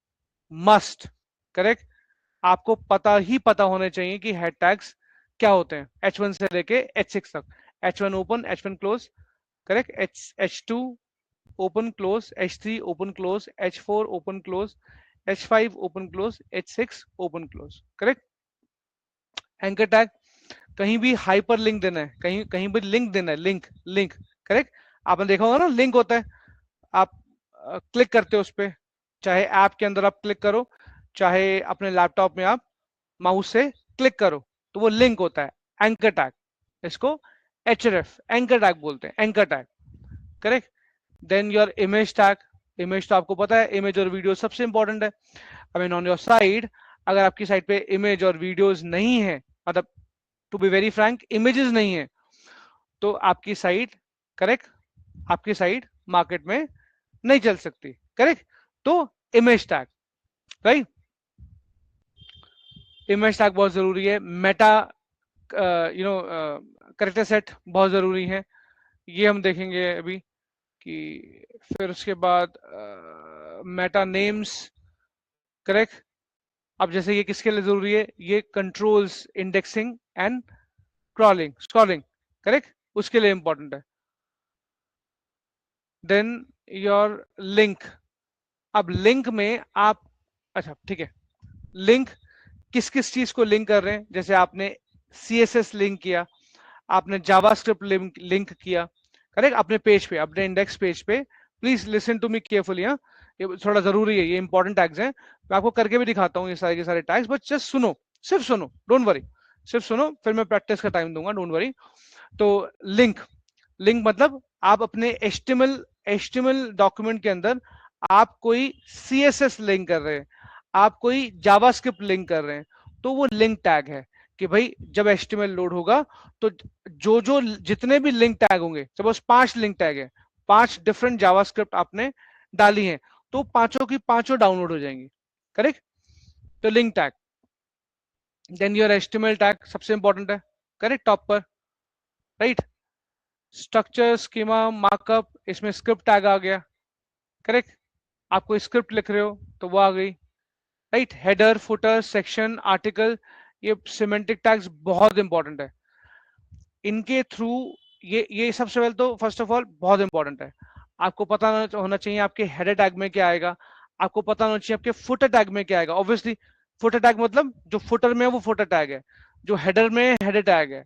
S1: must, correct, आपको पता ही पता होने चाहिए कि हेड टैग्स क्या होते हैं, H1 से लेके H6 तक, H1 open, H1 close, correct, H2 open close, H3 open close, H4 open close, H5 open close, H6 open close, correct. Anchor tag, कहीं भी हाइपर लिंक देना है, कहीं कहीं भी लिंक देना है, लिंक लिंक, करेक्ट। आपने देखा होगा ना लिंक होता है, आप क्लिक करते हो उस पर, चाहे ऐप के अंदर आप क्लिक करो, चाहे अपने लैपटॉप में आप माउस से क्लिक करो, तो वो लिंक होता है, एंकर टैग। इसको एचआरएफ एंकर टैग बोलते हैं, anchor tag, correct. Then your image tag, image तो आपको पता है, इमेज और वीडियो सबसे इंपॉर्टेंट है। I mean on your side, अगर आपकी साइड पे इमेज और वीडियोस नहीं है, मतलब to be very frank images नहीं है, तो आपकी साइट, करेक्ट, आपकी साइट मार्केट में नहीं चल सकती, करेक्ट। तो image tag, right, image tag बहुत जरूरी है। मेटा करेक्टर सेट बहुत जरूरी है, ये हम देखेंगे अभी कि। फिर उसके बाद मेटा नेम्स, करेक्ट। अब जैसे ये किसके लिए जरूरी है, ये controls indexing and crawling scrolling, correct, उसके लिए इंपॉर्टेंट है। देन योर लिंक, अब लिंक में आप, अच्छा ठीक है, लिंक किस किस चीज को लिंक कर रहे हैं, जैसे आपने CSS लिंक किया, आपने जावास्क्रिप्ट लिंक लिंक किया, करेक्ट, अपने पेज पे, अपने इंडेक्स पेज पे। Please listen to me carefully, हाँ, ये थोड़ा जरूरी है, ये इंपॉर्टेंट टैग्स हैं, मैं आपको करके भी दिखाता हूँ ये सारे के सारे टैग्स, बट जस्ट सुनो, सिर्फ सुनो, डोंट वरी, सिर्फ सुनो, फिर मैं प्रैक्टिस का टाइम दूंगा, डोंट वरी। तो लिंक, लिंक मतलब आप अपने HTML डॉक्यूमेंट के अंदर आप कोई CSS लिंक कर रहे हैं, आप कोई जावास्क्रिप्ट लिंक कर रहे हैं, तो वो लिंक टैग है। कि भाई जब HTML लोड होगा, तो जो जो जितने भी लिंक टैग होंगे, सपोज 5 लिंक टैग है, 5 डिफरेंट जावास्क्रिप्ट आपने डाली है, तो पांचों की पांचों डाउनलोड हो जाएंगी, करेक्ट। तो link tag, then your HTML tag सबसे इंपॉर्टेंट है, करेक्ट, टॉप पर, राइट। स्ट्रक्चर, स्कीमा, मार्कअप, इसमें स्क्रिप्ट टैग आ गया, करेक्ट, आप कोई स्क्रिप्ट लिख रहे हो तो वो आ गई, right. Header, footer, section, article, ये सिमेंटिक टैग्स बहुत इंपॉर्टेंट है, इनके थ्रू, ये सबसे पहले तो फर्स्ट ऑफ ऑल बहुत इंपॉर्टेंट है, आपको पता होना चाहिए आपके हेडर टैग में क्या आएगा, आपको पता होना चाहिए आपके फुटर टैग में क्या आएगा। ऑब्वियसली फुटर टैग मतलब जो फुटर में है वो फुटर टैग है, जो हेडर में है हेडर टैग है,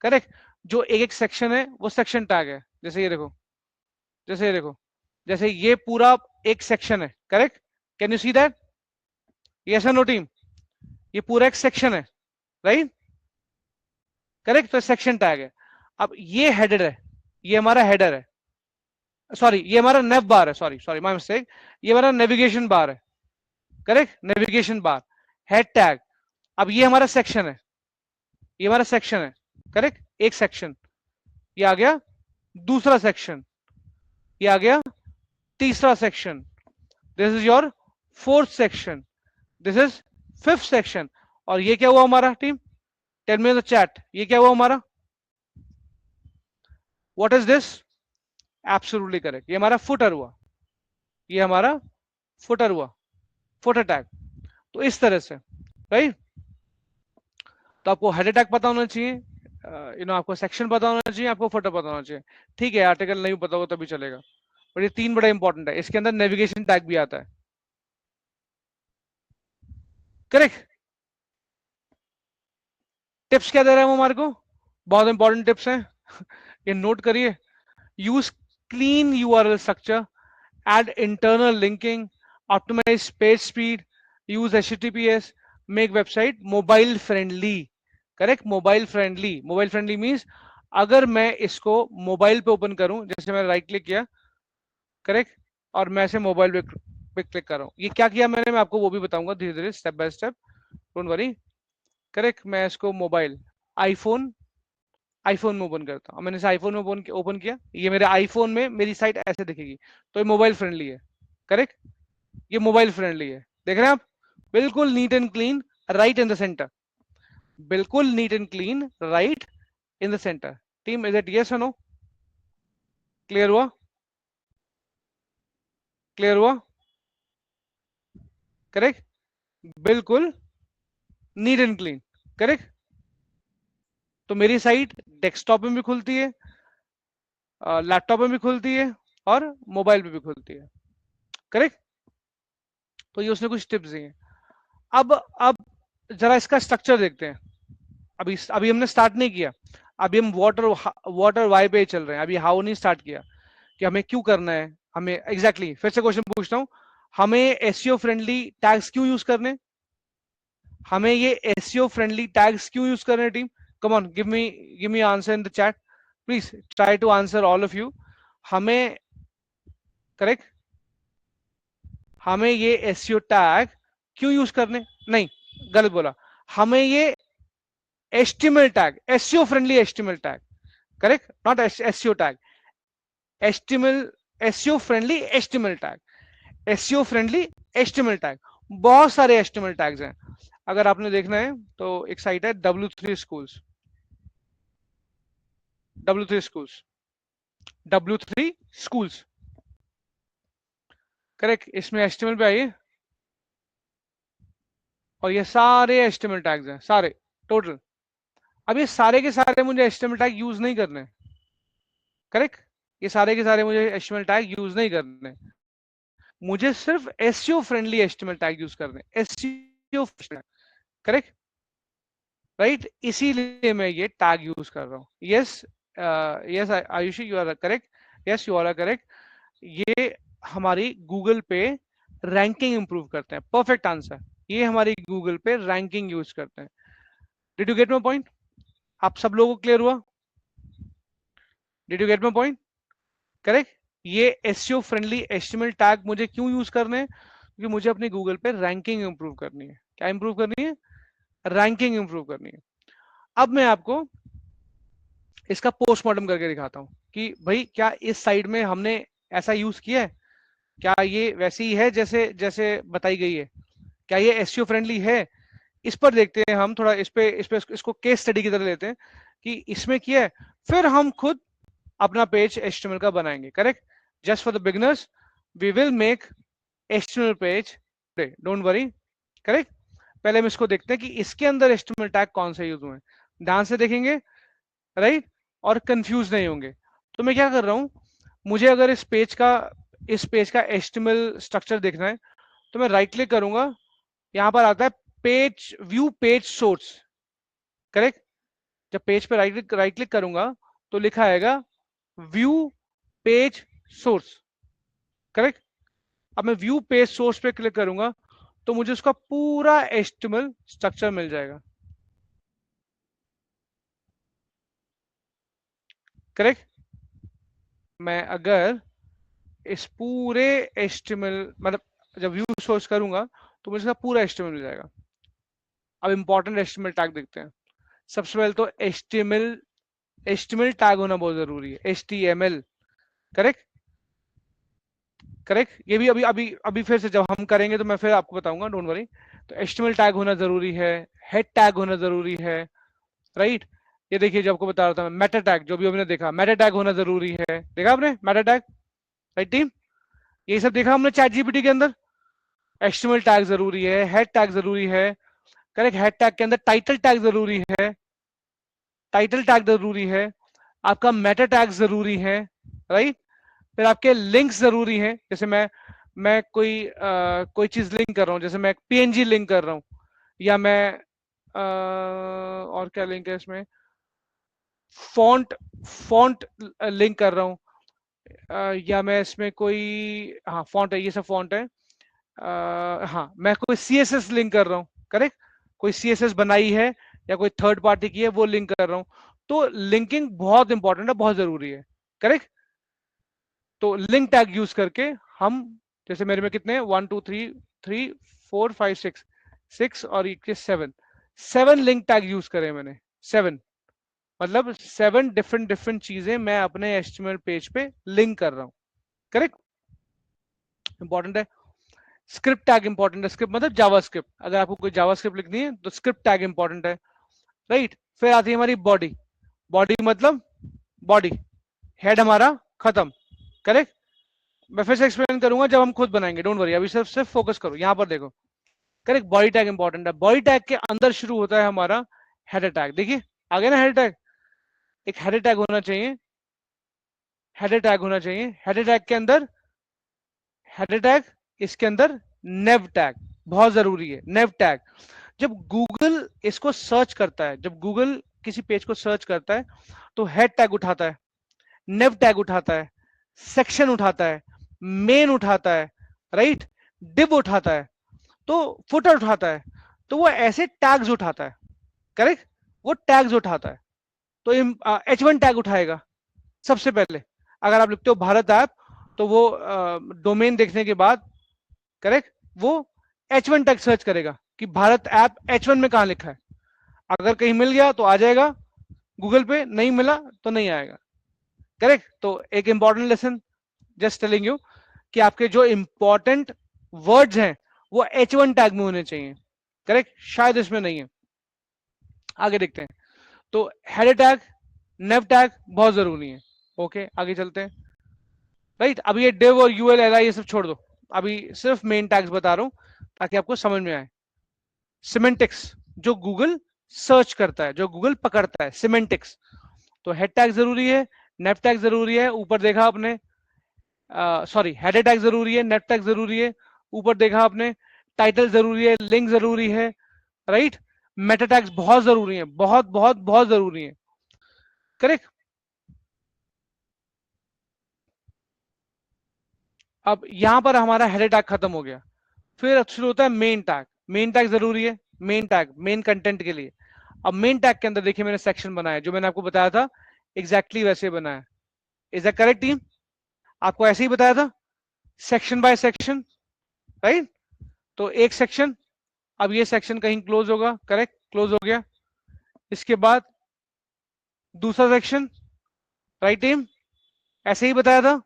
S1: करेक्ट। जो एक एक सेक्शन है वो सेक्शन टैग है, जैसे ये देखो, जैसे ये देखो, जैसे ये पूरा एक सेक्शन है, correct, can you see that, yes और नो टीम, ये पूरा एक सेक्शन है, राइट, करेक्ट, तो सेक्शन टैग है। अब ये हेडर है, ये हमारा हेडर है, सॉरी ये हमारा नेव बार है, सॉरी सॉरी माय मिस्टेक, ये हमारा नेविगेशन बार है, correct, navigation bar, head tag. अब ये हमारा सेक्शन है, ये हमारा सेक्शन है, करेक्ट, एक सेक्शन, ये आ गया दूसरा सेक्शन, ये आ गया तीसरा section, this is your fourth section, this is fifth section. और ये क्या हुआ हमारा team, tell me in the chat, ये क्या हुआ हमारा, what is this, absolutely correct, ये हमारा फुटर हुआ, ये हमारा फुटर हुआ, फुटर टैग। तो इस तरह से, राइट। तो आपको हेडर टैग पता होना चाहिए, आपको सेक्शन पता होना चाहिए, आपको फुटर पता होना चाहिए, ठीक है, आर्टिकल नहीं पता होगा तभी चलेगा। और ये तीन बड़ा इंपॉर्टेंट है, इसके अंदर नेविगेशन टैग भी आता है, करेक्ट। टिप्स क्या दे रहे हैं वो हमारे को, बहुत इंपॉर्टेंट टिप्स हैं ये नोट करिए। Use clean URL structure, add internal linking, optimize page speed, use HTTPS, make website mobile friendly, correct, mobile friendly, mobile friendly means अगर मैं इसको मोबाइल पे ओपन करूं, जैसे मैंने राइट क्लिक किया, करेक्ट, और मैं इसे मोबाइल पे क्लिक कर रहा हूं, ये क्या किया मैंने, मैं आपको वो भी बताऊंगा धीरे धीरे, step by step, don't worry, correct. मैं इसको मोबाइल, आईफोन, आईफोन में ओपन करता हूं, मैंने इसे आईफोन में ओपन किया, ये मेरे आईफोन में मेरी साइट ऐसे दिखेगी, तो ये मोबाइल फ्रेंडली है, करेक्ट, ये मोबाइल फ्रेंडली है, देख रहे हैं आप, बिल्कुल neat and clean, right in the centre, बिल्कुल neat and clean, right in the centre. Team is it yes और नो, क्लियर हुआ, क्लियर हुआ, करेक्ट, बिल्कुल नीट एंड क्लीन, करेक्ट। तो मेरी साइट डेस्कटॉप में भी खुलती है, लैपटॉप में भी खुलती है, और मोबाइल पे भी खुलती है, करेक्ट। तो ये उसने कुछ टिप्स दी हैं। अब जरा इसका स्ट्रक्चर देखते हैं। अभी हमने स्टार्ट नहीं किया, अभी हम वाटर वाई पे चल रहे हैं, अभी हाउ नहीं स्टार्ट किया कि हमें क्यों करना है, हमें एग्जैक्टली फिर से क्वेश्चन पूछता हूं, हमें एसईओ फ्रेंडली टैग्स क्यों यूज करने, हमें ये एसईओ फ्रेंडली टैग्स क्यों यूज करने, team come on, give me answer in the chat, please try to answer all of you. हमें, करेक्ट, हमें ये एसईओ टैग क्यों यूज करने, नहीं गलत बोला, हमें ये HTML tag, SEO friendly HTML tag, correct, not SEO tag, HTML, SEO friendly HTML tag, SEO friendly HTML tag, बहुत सारे एचटीएमएल टैग्स हैं। अगर आपने देखना है तो एक साइट है W3 schools, W3 schools, W3 schools, correct, इसमें एचटीएमएल पे आइए, और ये सारे एचटीएमएल टैग्स हैं, सारे टोटल। अब ये सारे के सारे मुझे एचटीएमएल टैग यूज नहीं करने, करेक्ट, ये सारे के सारे मुझे एचटीएमएल टैग यूज नहीं करने, मुझे सिर्फ SEO friendly HTML tag use करने, एसईओ, करेक्ट, राइट, इसीलिए मैं ये टैग यूज कर रहा हूँ। Yes, yes Ayushi, you are correct, yes you are correct, ये हमारी गूगल पे रैंकिंग इंप्रूव करते हैं, परफेक्ट आंसर, ये हमारी गूगल पे रैंकिंग यूज करते हैं। Did you get my point, आप सब लोगों को क्लियर हुआ, did you get my point, correct. ये एसईओ फ्रेंडली एचटीएमएल टैग मुझे क्यों यूज करने हैं, क्योंकि मुझे अपनी गूगल पे रैंकिंग इंप्रूव करनी है, क्या इंप्रूव करनी है, रैंकिंग इंप्रूव करनी है। अब मैं आपको इसका पोस्टमार्टम करके दिखाता हूं कि भाई क्या इस साइड में हमने ऐसा यूज किया है, क्या ये वैसी ही है जैसे जैसे बताई गई है, क्या ये एसईओ फ्रेंडली है। इस पर देखते हैं हम थोड़ा, इस पे इसको केस स्टडी की तरह लेते हैं कि इसमें किया है, फिर हम खुद अपना पेज एचटीएमएल का बनाएंगे, correct. Just for the beginners we will make HTML page, don't worry, correct. पहले हम इसको देखते हैं कि इसके अंदर एचटीएमएल टैग कौन से यूज हुए हैं, ध्यान से देखेंगे, राइट, और कंफ्यूज नहीं होंगे। तो मैं क्या कर रहा हूं, मुझे अगर इस पेज का एचटीएमएल स्ट्रक्चर देखना है, तो मैं राइट क्लिक करूंगा, यहां पर आता है page view page source, correct. जब पेज पे राइट क्लिक करूंगा तो लिखा आएगा व्यू पेज सोर्स, करेक्ट। अब मैं व्यू पेज सोर्स पे क्लिक करूंगा तो मुझे उसका पूरा एचटीएमएल स्ट्रक्चर मिल जाएगा, करेक्ट। मैं अगर इस पूरे HTML मतलब जब व्यू सोर्स करूंगा तो मुझे इसका पूरा HTML मिल जाएगा। अब इंपॉर्टेंट HTML टैग देखते हैं। सबसे पहले तो HTML टैग होना बहुत जरूरी है। HTML, correct correct. ये भी अभी अभी अभी फिर से जब हम करेंगे तो मैं फिर आपको बताऊंगा, डोंट वरी। तो HTML टैग होना जरूरी है, हेड टैग होना जरूरी है, राइट। ये देखिए जो आपको बता रहा था मैं, मेटा टैग जो भी हमने देखा, मेटा टैग होना जरूरी है। देखा आपने मेटा टैग, राइट टीम? ये सब देखा हमने चैट जीपीटी के अंदर। HTML टैग जरूरी है, हेड टैग जरूरी है, करेक्ट। हेड टैग के अंदर टाइटल टैग जरूरी है, टाइटल टैग जरूरी है, आपका मेटा टैग जरूरी है, राइट। फिर आपके लिंक्स जरूरी हैं। जैसे मैं कोई चीज लिंक कर रहा हूँ, जैसे मैं PNG लिंक कर रहा हूँ, या मैं और क्या लिंक है इसमें, फॉन्ट फॉन्ट लिंक कर रहा हूँ, या मैं इसमें कोई, हाँ फॉन्ट है, ये सब फॉन्ट है। हाँ मैं कोई CSS लिंक कर रहा हूँ, करेक्ट। कोई CSS बनाई है या कोई थर्ड पार्टी की है वो लिंक कर रहा हूँ। तो लिंकिंग बहुत इंपॉर्टेंट है, बहुत जरूरी है, करेक्ट। तो लिंक टैग यूज करके हम, जैसे मेरे में कितने हैं, 1 2 3 3 4 5 6, 6 और ये 7, 7 लिंक टैग यूज करे मैंने। 7 मतलब 7 डिफरेंट डिफरेंट चीजें मैं अपने HTML पेज पे लिंक कर रहा हूँ, करेक्ट। इंपॉर्टेंट है। स्क्रिप्ट टैग इंपॉर्टेंट है। स्क्रिप्ट मतलब जावास्क्रिप्ट, अगर आपको कोई जावास्क्रिप्ट लिखनी है तो स्क्रिप्ट टैग इंपॉर्टेंट है, राइट। फिर आती है हमारी बॉडी। बॉडी मतलब बॉडी, हेड हमारा खत्म, करेक्ट। मैं फिर से एक्सप्लेन करूंगा जब हम खुद बनाएंगे, डोंट वरी, अभी सिर्फ सिर्फ फोकस करो यहां पर देखो, करेक्ट। बॉडी टैग इंपॉर्टेंट है। बॉडी टैग के अंदर शुरू होता है हमारा हेडर टैग। देखिए आगे ना हेडर टैग, एक हेडर टैग होना चाहिए, हेडर टैग होना चाहिए। हेडर टैग के अंदर हेडर टैग, इसके अंदर नेव टैग बहुत जरूरी है। नेव टैग, जब गूगल इसको सर्च करता है, जब गूगल किसी पेज को सर्च करता है तो हेड टैग उठाता है, नेव टैग उठाता है, सेक्शन उठाता है, मेन उठाता है, राइट, डिव उठाता है, तो फुटर उठाता है। तो वो ऐसे टैग्स उठाता है, करेक्ट। वो टैग्स उठाता है। तो H1 टैग उठाएगा सबसे पहले। अगर आप लिखते हो भारत ऐप तो वो डोमेन देखने के बाद, करेक्ट, वो H1 टैग सर्च करेगा कि भारत ऐप H1 में कहां लिखा है। अगर कहीं मिल गया तो आ जाएगा गूगल पे, नहीं मिला तो नहीं आएगा, करेक्ट। तो एक important lesson just telling you कि आपके जो इंपॉर्टेंट वर्ड्स हैं वो H1 टैग में होने चाहिए, करेक्ट। शायद इसमें नहीं है, आगे देखते हैं। तो हेडर टैग, नेव टैग बहुत जरूरी है। ओके आगे चलते हैं, राइट। अभी ये डिव और यूएल एल आई ये सब छोड़ दो, अभी सिर्फ मेन टैग्स बता रहा हूं ताकि आपको समझ में आए। सिमेंटिक्स, जो गूगल सर्च करता है, जो गूगल पकड़ता है, सिमेंटिक्स। तो हेड टैग जरूरी है, नेव टैग जरूरी है, ऊपर देखा आपने, सॉरी हेडर टैग जरूरी है, नेव टैग जरूरी है, ऊपर देखा आपने, टाइटल जरूरी है, लिंक जरूरी है, राइट। मेटा टैग्स बहुत जरूरी है, बहुत बहुत बहुत जरूरी है, करेक्ट। अब यहां पर हमारा हेडर टैग खत्म हो गया। फिर शुरू होता है मेन टैग। मेन टैग जरूरी है, मेन टैग मेन कंटेंट के लिए। अब मेन टैग के अंदर देखिए मैंने सेक्शन बनाया, जो मैंने आपको बताया था एग्जैक्टली वैसे बनाया। Is that correct team? आपको ऐसे ही बताया था, सेक्शन बाय सेक्शन, राइट। तो एक सेक्शन, अब ये सेक्शन कहीं क्लोज होगा, करेक्ट, क्लोज हो गया। इसके बाद दूसरा सेक्शन, राइट टीम, ऐसे ही बताया था,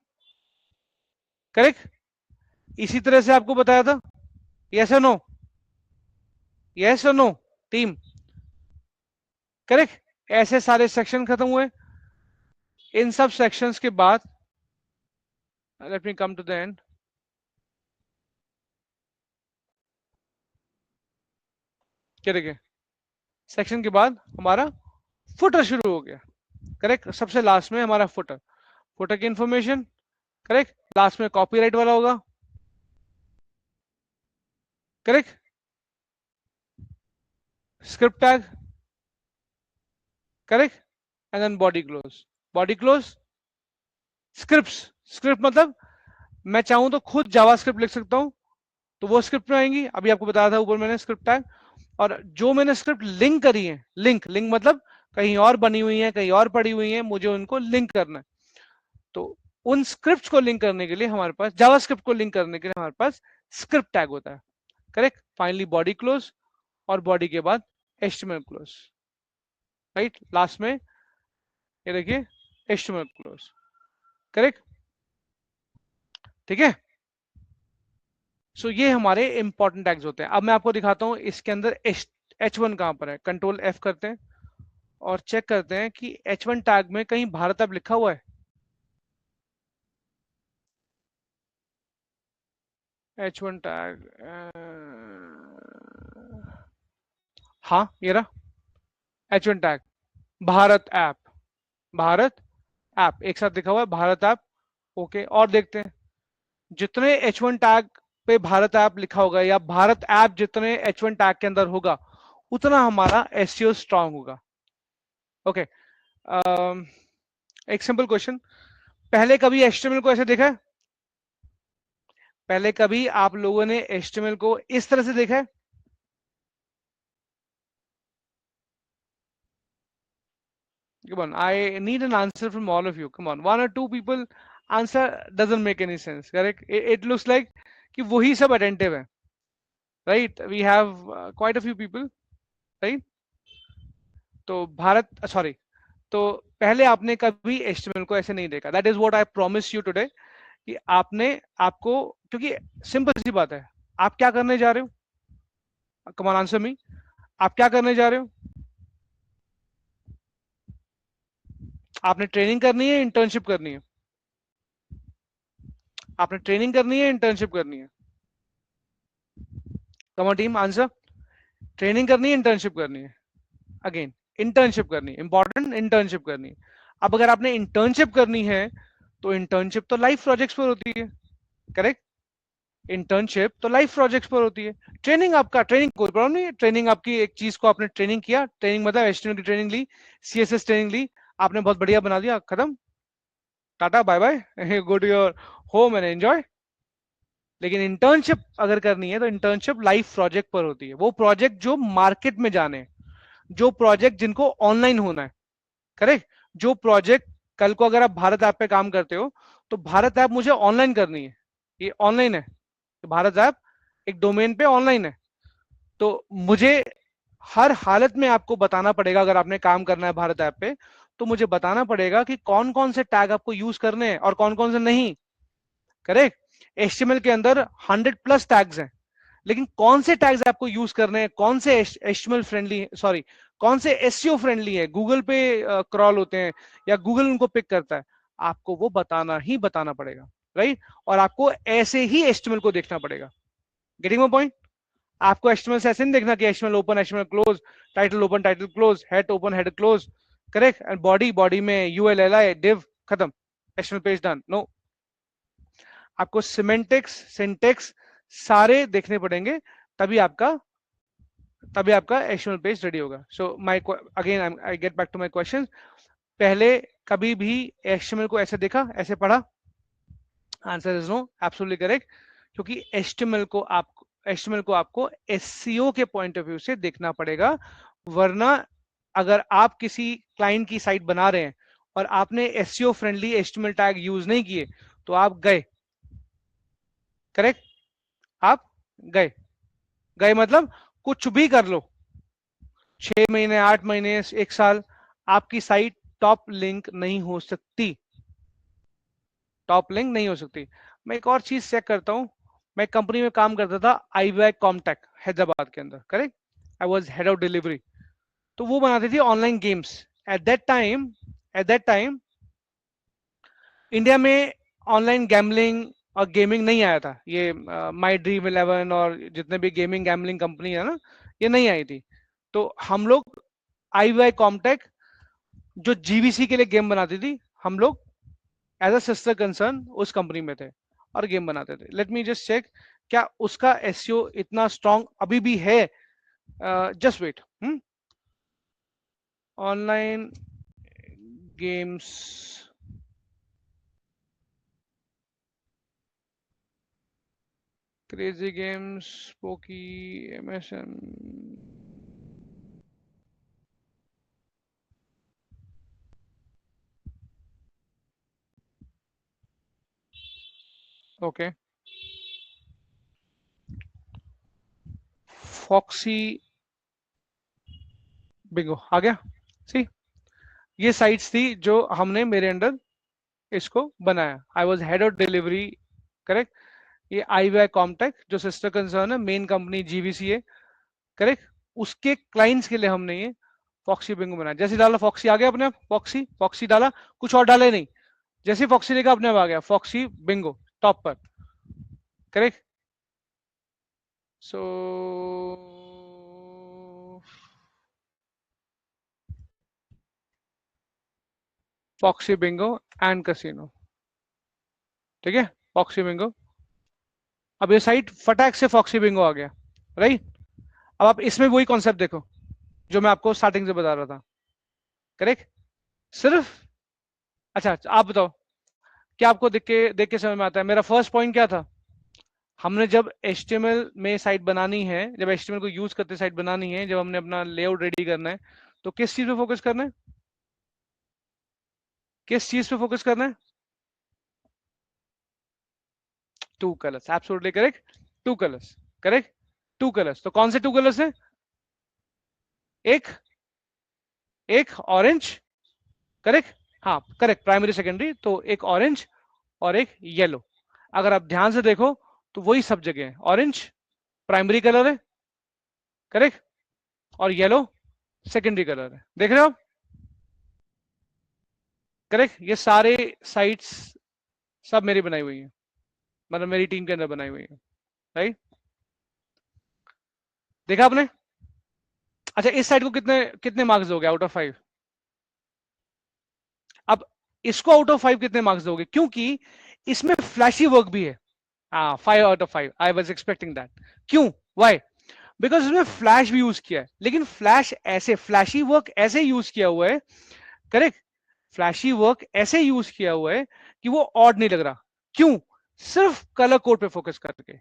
S1: करेक्ट। इसी तरह से आपको बताया था, यस और नो, यस और नो टीम, करेक्ट। ऐसे सारे सेक्शन खत्म हुए। इन सब सेक्शंस के बाद, let me come to the end, क्या देखिए, सेक्शन के बाद हमारा फुटर शुरू हो गया, करेक्ट। सबसे लास्ट में हमारा फुटर, फुटर की इंफॉर्मेशन, करेक्ट। लास्ट में कॉपीराइट वाला होगा, correct. Script tag, correct, and then body close. Body close, script, script मतलब मैं चाहूं तो खुद जावास्क्रिप्ट लिख सकता हूं, तो वो स्क्रिप्ट में आएंगी। अभी आपको बताया था ऊपर मैंने स्क्रिप्ट टैग। और जो मैंने स्क्रिप्ट लिंक करी है, लिंक लिंक मतलब कहीं और बनी हुई हैं, कहीं और पड़ी हुई हैं, मुझे उनको लिंक करना है। तो उन स्क्रिप्ट को लिंक करने के लिए हमारे पास, जावास्क्रिप्ट को लिंक करने के लिए हमारे पास स्क्रिप्ट टैग होता है। करेक्ट। फाइनली बॉडी क्लोज, और बॉडी के बाद एचटीएमएल क्लोज। राइट, लास्ट में ये देखिए एचटीएमएल क्लोज। करेक्ट, ठीक है। सो ये हमारे इंपॉर्टेंट टैग्स होते हैं। अब मैं आपको दिखाता हूं इसके अंदर H1 कहां पर है। कंट्रोल F करते हैं और चेक करते हैं कि H1 टैग में कहीं भारत अब लिखा हुआ है। H1 टैग, हाँ ये रहा H1 tag, Bharat app, Bharat app एक साथ लिखा हुआ है, भारत ऐप। ओके, और देखते हैं जितने H1 टैग पे भारत ऐप लिखा होगा, या भारत ऐप जितने H1 टैग के अंदर होगा, उतना हमारा एसईओ स्ट्रांग होगा। ओके, एक सिंपल क्वेश्चन, पहले कभी एचटीएमएल को ऐसे देखा है? पहले कभी आप लोगों ने एचटीएमएल को इस तरह से देखा है? Come on, I need an answer from all of you. Come on, one or two people answer doesn't make any sense. Correct? It looks like कि वही सब attentive है. Right? We have quite a few people. Right? तो Bharat, sorry, तो पहले आपने कभी HTML को ऐसे नहीं देखा. That is what I promise you today, कि आपने, आपको, क्योंकि सिंपल सी बात है, आप क्या करने जा रहे हो? कम ऑन आंसर मी, आप क्या करने जा रहे हो? आपने ट्रेनिंग करनी है, इंटर्नशिप करनी है? आपने ट्रेनिंग करनी है, इंटर्नशिप करनी है? कम ऑन टीम, आंसर। ट्रेनिंग करनी है, इंटर्नशिप करनी है? अगेन, इंटर्नशिप करनी है, इंपॉर्टेंट, इंटर्नशिप करनी है। अब अगर आपने इंटर्नशिप करनी है, तो इंटर्नशिप तो लाइफ प्रोजेक्ट्स पर होती है। करेक्ट, इंटर्नशिप तो लाइफ प्रोजेक्ट्स पर होती है। ट्रेनिंग आपका, ट्रेनिंग कोई प्रॉब्लम नहीं है, ट्रेनिंग आपकी, एक चीज को आपने ट्रेनिंग किया, ट्रेनिंग मतलब एचटीएमएल की ट्रेनिंग ली, सीएसएस ट्रेनिंग ली, आपने बहुत बढ़िया बना दिया, खत्म, tata bye bye, go to your home and enjoy. लेकिन इंटर्नशिप अगर करनी है, तो इंटर्नशिप लाइफ प्रोजेक्ट पर होती है, वो प्रोजेक्ट जो मार्केट में जाने हैं, जो प्रोजेक्ट जिनको ऑनलाइन होना है। करेक्ट, जो प्रोजेक्ट, कल को अगर आप भारत ऐप पे काम करते हो, तो भारत ऐप मुझे ऑनलाइन करनी है, ये ऑनलाइन है, तो भारत ऐप एक डोमेन पे ऑनलाइन है, तो मुझे हर हालत में आपको बताना पड़ेगा, अगर आपने काम करना है भारत ऐप पे, तो मुझे बताना पड़ेगा कि कौन कौन से टैग आपको यूज करने हैं और कौन कौन से नहीं। करेक्ट, एचटीएमएल के अंदर 100+ टैग्स हैं, लेकिन कौन से टैग्स आपको यूज करने हैं, कौन से एचटीएमएल फ्रेंडली, सॉरी, कौन से एसईओ फ्रेंडली है, गूगल पे क्रॉल होते हैं या गूगल उनको पिक करता है, आपको वो बताना ही बताना पड़ेगा। राइट, और आपको ऐसे ही एचटीएमएल को देखना पड़ेगा। Getting my point? आपको एचटीएमएल से ऐसे नहीं देखना कि HTML open, HTML close, title open, title close, head open, head close. Correct, and body, body में यूएलएलआई डिव, खत्म, एचटीएमएल पेज डन। नो, आपको सिमेंटिक्स, सिंटेक्स सारे देखने पड़ेंगे, तभी आपका, तभी आपका एचटीएमएल पेज रेडी होगा। So my, again I get back to my question, पहले कभी भी एचटीएमएल को ऐसे देखा, ऐसे पढ़ा? Answer is no, absolutely correct, क्योंकि एचटीएमएल को आपको एससीओ के पॉइंट ऑफ व्यू से देखना पड़ेगा, वरना अगर आप किसी क्लाइंट की साइट बना रहे हैं और आपने SCO friendly HTML tag use नहीं किए, तो आप गए। करेक्ट, आप गए, गए मतलब कुछ भी कर लो, 6 महीने, 8 महीने, 1 साल, आपकी साइट टॉप लिंक नहीं हो सकती, टॉप लिंक नहीं हो सकती। मैं एक और चीज चेक करता हूं, मैं कंपनी में काम करता था, आईवाई कॉमटेक हैदराबाद के अंदर। Correct, I was head of delivery, तो वो बनाती थी online games. At that time India में ऑनलाइन गैम्बलिंग और गेमिंग नहीं आया था, ये माई ड्रीम 11 और जितने भी गेमिंग गैम्बलिंग कंपनी है ना, ये नहीं आई थी। तो हम लोग, आईवाई कॉमटेक जो जीवीसी के लिए गेम बनाती थी, हम लोग एज अ सिस्टर कंसर्न उस कंपनी में थे और गेम बनाते थे। लेट मी जस्ट चेक, क्या उसका एसईओ इतना स्ट्रांग अभी भी है? Just wait. Online games, crazy games, Poki, 'MSN', okay, Foxy Bingo आ गया। सी, ये साइट्स थी जो हमने मेरे अंडर इसको बनाया। I was head of delivery, correct. ये IVI कॉम्टेक जो सिस्टर कंसर्न है, मेन कंपनी GVC है, करेक्ट। उसके क्लाइंट्स के लिए हमने ये फॉक्सी बिंगो बनाया। जैसे डाला फॉक्सी आ गया अपने आप, फॉक्सी फॉक्सी डाला, कुछ और डाले नहीं, जैसे फॉक्सी देखा अपने आप आ गया फॉक्सी बिंगो टॉप पर, correct. So Foxy Bingo and casino, ठीक है, फॉक्सी बिंगो। अब ये साइट फटाक से फॉक्सी बिंगो आ गया, राइट। अब आप इसमें वही कॉन्सेप्ट देखो जो मैं आपको स्टार्टिंग से बता रहा था, करेक्ट। सिर्फ, अच्छा आप बताओ, क्या आपको देख के समझ में आता है? मेरा फर्स्ट पॉइंट क्या था? हमने जब HTML में साइट बनानी है, जब HTML को यूज करते साइट बनानी है, जब हमने अपना लेआउट रेडी करना है, तो किस चीज पे फोकस करना है? किस चीज पे फोकस करना है? Two colours, absolutely correct. Two colours, correct. Two colours, तो कौन से टू कलर्स है? एक एक ऑरेंज, करेक्ट। हाँ करेक्ट, प्राइमरी सेकेंडरी, तो एक ऑरेंज और एक येलो। अगर आप ध्यान से देखो तो वही सब जगह है, ऑरेंज प्राइमरी कलर है, करेक्ट, और येलो सेकेंडरी कलर है, देख रहे हो आप? करेक्ट, ये सारे साइट्स सब मेरी बनाई हुई है, मतलब मेरी टीम के अंदर बनाई हुई है, राइट। देखा आपने? अच्छा, इस साइड को कितने कितने मार्क्स दोगे आउट ऑफ 5? अब इसको आउट ऑफ 5 कितने मार्क्स दोगे, क्योंकि इसमें फ्लैशी वर्क भी है। हाँ, 5 out of 5, I was expecting that. क्यों, वाई? बिकॉज इसमें फ्लैश भी यूज किया है, लेकिन फ्लैश ऐसे, फ्लैशी वर्क ऐसे यूज किया हुआ है, करेक्ट। फ्लैशी वर्क ऐसे यूज किया हुआ है कि वो ऑड नहीं लग रहा। क्यों? सिर्फ कलर कोड पे फोकस करके,